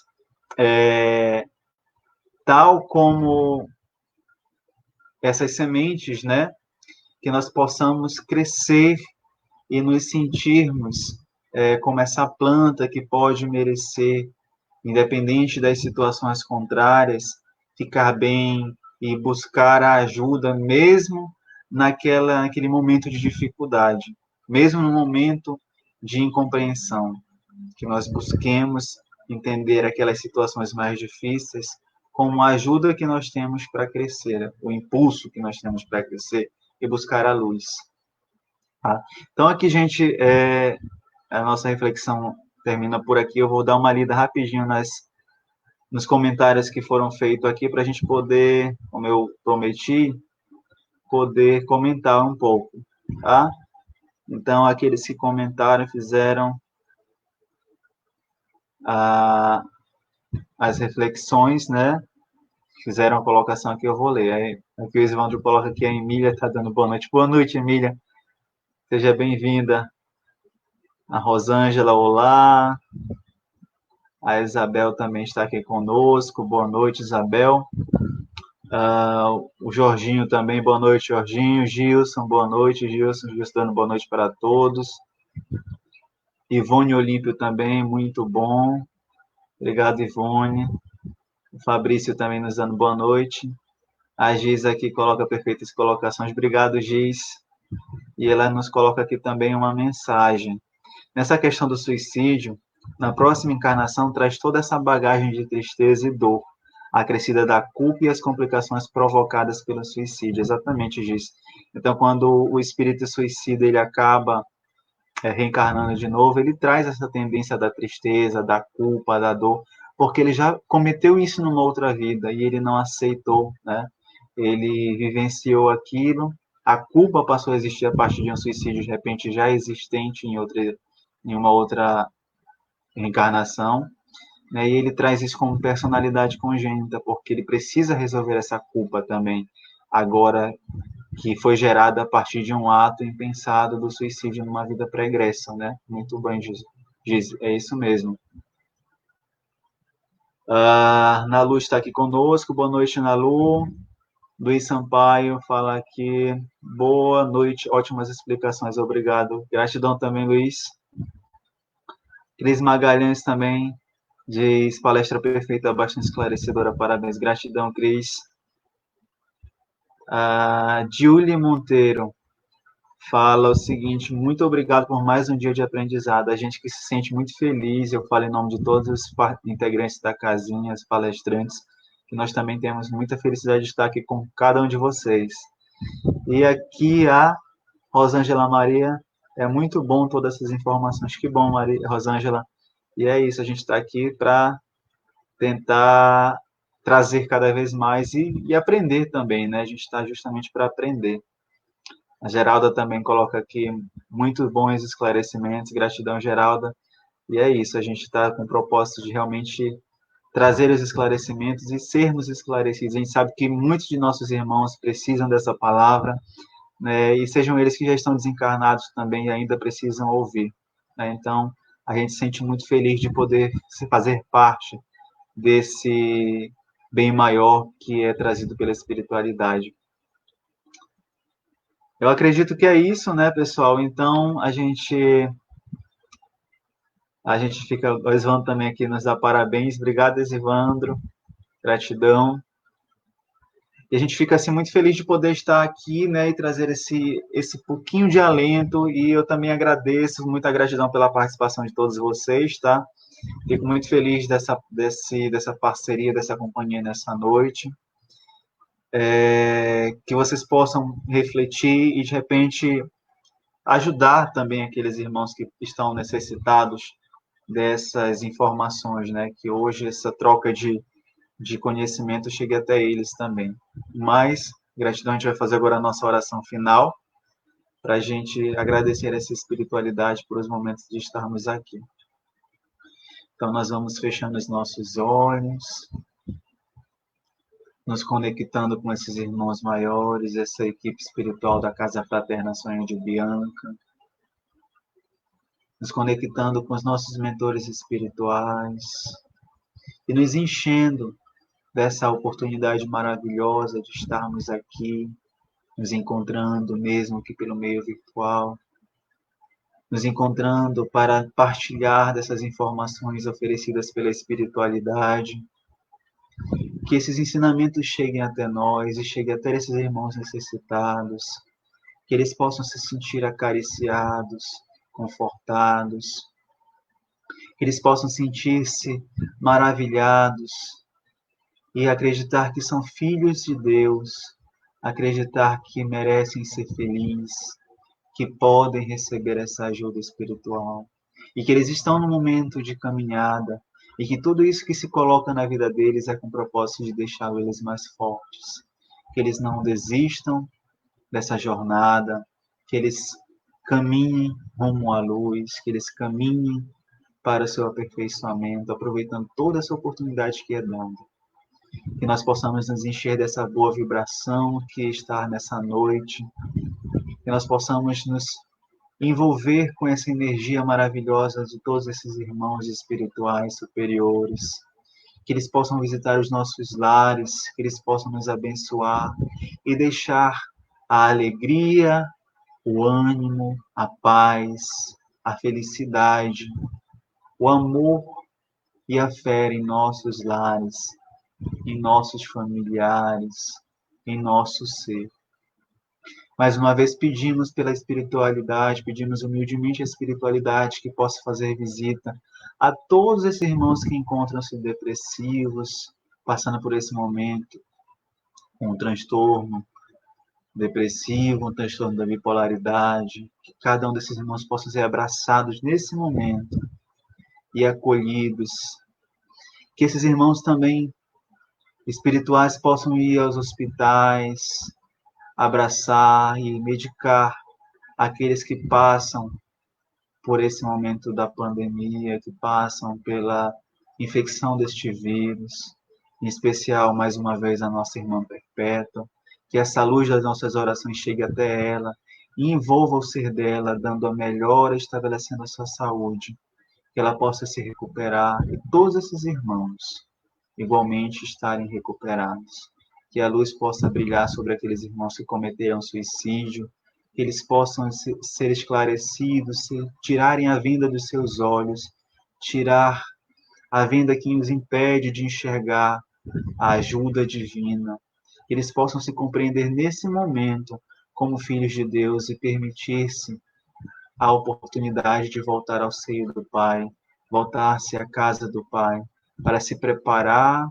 tal como essas sementes, né? Que nós possamos crescer e nos sentirmos como essa planta que pode merecer, independente das situações contrárias, ficar bem e buscar a ajuda mesmo naquele momento de dificuldade, mesmo no momento de incompreensão, que nós busquemos entender aquelas situações mais difíceis como a ajuda que nós temos para crescer, o impulso que nós temos para crescer e buscar a luz. Tá? Então, aqui, gente, a nossa reflexão termina por aqui. Eu vou dar uma lida rapidinho nos comentários que foram feitos aqui para a gente poder, como eu prometi, poder comentar um pouco, tá? Então, aqueles que comentaram fizeram as reflexões, né? Fizeram a colocação aqui, eu vou ler. Aí, aqui o Isvandro coloca aqui, a Emília está dando boa noite. Boa noite, Emília. Seja bem-vinda. A Rosângela, olá. A Isabel também está aqui conosco. Boa noite, Isabel. O Jorginho também, boa noite, Jorginho. Gilson, boa noite, Gilson. Gilson dando boa noite para todos. Ivone Olímpio também, muito bom. Obrigado, Ivone. O Fabrício também nos dando boa noite. A Giz aqui coloca perfeitas colocações. Obrigado, Giz. E ela nos coloca aqui também uma mensagem. Nessa questão do suicídio, na próxima encarnação traz toda essa bagagem de tristeza e dor, acrescida da culpa e as complicações provocadas pelo suicídio. Exatamente, Giz. Então, quando o espírito suicida ele acaba reencarnando de novo, ele traz essa tendência da tristeza, da culpa, da dor, porque ele já cometeu isso numa outra vida e ele não aceitou, né? Ele vivenciou aquilo, a culpa passou a existir a partir de um suicídio de repente já existente em uma outra reencarnação, né? E ele traz isso como personalidade congênita, porque ele precisa resolver essa culpa também, agora que foi gerada a partir de um ato impensado do suicídio numa vida pregressa, né? Muito bem, Giz, é isso mesmo. Nalu está aqui conosco, boa noite, Nalu. Luiz Sampaio fala aqui, boa noite, ótimas explicações, obrigado. Gratidão também, Luiz. Cris Magalhães também diz, palestra perfeita, bastante esclarecedora, parabéns. Gratidão, Cris. Julie Monteiro fala o seguinte, muito obrigado por mais um dia de aprendizado. A gente que se sente muito feliz, eu falo em nome de todos os integrantes da casinha, os palestrantes, que nós também temos muita felicidade de estar aqui com cada um de vocês. E aqui a Rosângela Maria, é muito bom todas essas informações. Que bom, Maria, Rosângela. E é isso, a gente está aqui para tentar trazer cada vez mais e aprender também, né? A gente está justamente para aprender. A Geralda também coloca aqui muito bons esclarecimentos. Gratidão, Geralda. E é isso, a gente está com o propósito de realmente trazer os esclarecimentos e sermos esclarecidos. A gente sabe que muitos de nossos irmãos precisam dessa palavra, né? E sejam eles que já estão desencarnados também e ainda precisam ouvir, né? Então, a gente se sente muito feliz de poder fazer parte desse bem maior que é trazido pela espiritualidade. Eu acredito que é isso, né, pessoal? Então, a gente fica, o Esvandro também aqui nos dá parabéns. Obrigado, Esvandro. Gratidão. E a gente fica assim muito feliz de poder estar aqui, né, e trazer esse pouquinho de alento. E eu também agradeço, muita gratidão pela participação de todos vocês, tá? Fico muito feliz dessa parceria, dessa companhia nessa noite. Que vocês possam refletir e, de repente, ajudar também aqueles irmãos que estão necessitados dessas informações, né? Que hoje essa troca de conhecimento chegue até eles também. Mas, gratidão, a gente vai fazer agora a nossa oração final, para a gente agradecer essa espiritualidade por os momentos de estarmos aqui. Então, nós vamos fechando os nossos olhos, nos conectando com esses irmãos maiores, essa equipe espiritual da Casa Fraterna Sonho de Bianca, nos conectando com os nossos mentores espirituais e nos enchendo dessa oportunidade maravilhosa de estarmos aqui, nos encontrando, mesmo que pelo meio virtual, nos encontrando para partilhar dessas informações oferecidas pela espiritualidade, que esses ensinamentos cheguem até nós e cheguem até esses irmãos necessitados, que eles possam se sentir acariciados, confortados, que eles possam sentir-se maravilhados e acreditar que são filhos de Deus, acreditar que merecem ser felizes, que podem receber essa ajuda espiritual e que eles estão no momento de caminhada e que tudo isso que se coloca na vida deles é com o propósito de deixar eles mais fortes, que eles não desistam dessa jornada, que eles caminhem rumo à luz, que eles caminhem para o seu aperfeiçoamento, aproveitando toda essa oportunidade que é dada. Que nós possamos nos encher dessa boa vibração que está nessa noite, que nós possamos nos envolver com essa energia maravilhosa de todos esses irmãos espirituais superiores, que eles possam visitar os nossos lares, que eles possam nos abençoar e deixar a alegria, o ânimo, a paz, a felicidade, o amor e a fé em nossos lares, em nossos familiares, em nosso ser. Mais uma vez pedimos pela espiritualidade, pedimos humildemente a espiritualidade que possa fazer visita a todos esses irmãos que encontram-se depressivos, passando por esse momento, com um transtorno depressivo, um transtorno da bipolaridade, que cada um desses irmãos possa ser abraçados nesse momento e acolhidos, que esses irmãos também espirituais possam ir aos hospitais, abraçar e medicar aqueles que passam por esse momento da pandemia, que passam pela infecção deste vírus, em especial, mais uma vez, a nossa irmã Perpétua, que essa luz das nossas orações chegue até ela e envolva o ser dela, dando a melhora, estabelecendo a sua saúde, que ela possa se recuperar e todos esses irmãos igualmente estarem recuperados. Que a luz possa brilhar sobre aqueles irmãos que cometeram suicídio, que eles possam ser esclarecidos, tirarem a venda dos seus olhos, tirar a venda que os impede de enxergar a ajuda divina, que eles possam se compreender nesse momento como filhos de Deus e permitir-se a oportunidade de voltar ao seio do Pai, voltar-se à casa do Pai, para se preparar,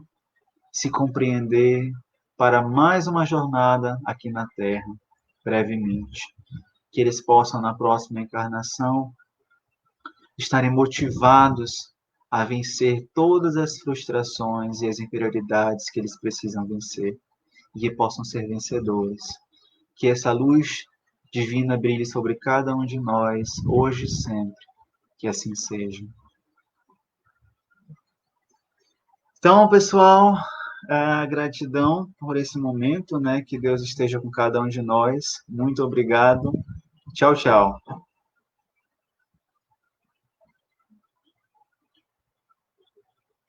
se compreender para mais uma jornada aqui na Terra, brevemente. Que eles possam, na próxima encarnação, estarem motivados a vencer todas as frustrações e as inferioridades que eles precisam vencer, e que possam ser vencedores. Que essa luz divina brilhe sobre cada um de nós, hoje e sempre. Que assim seja. Então, pessoal, gratidão por esse momento, né? Que Deus esteja com cada um de nós. Muito obrigado. Tchau, tchau.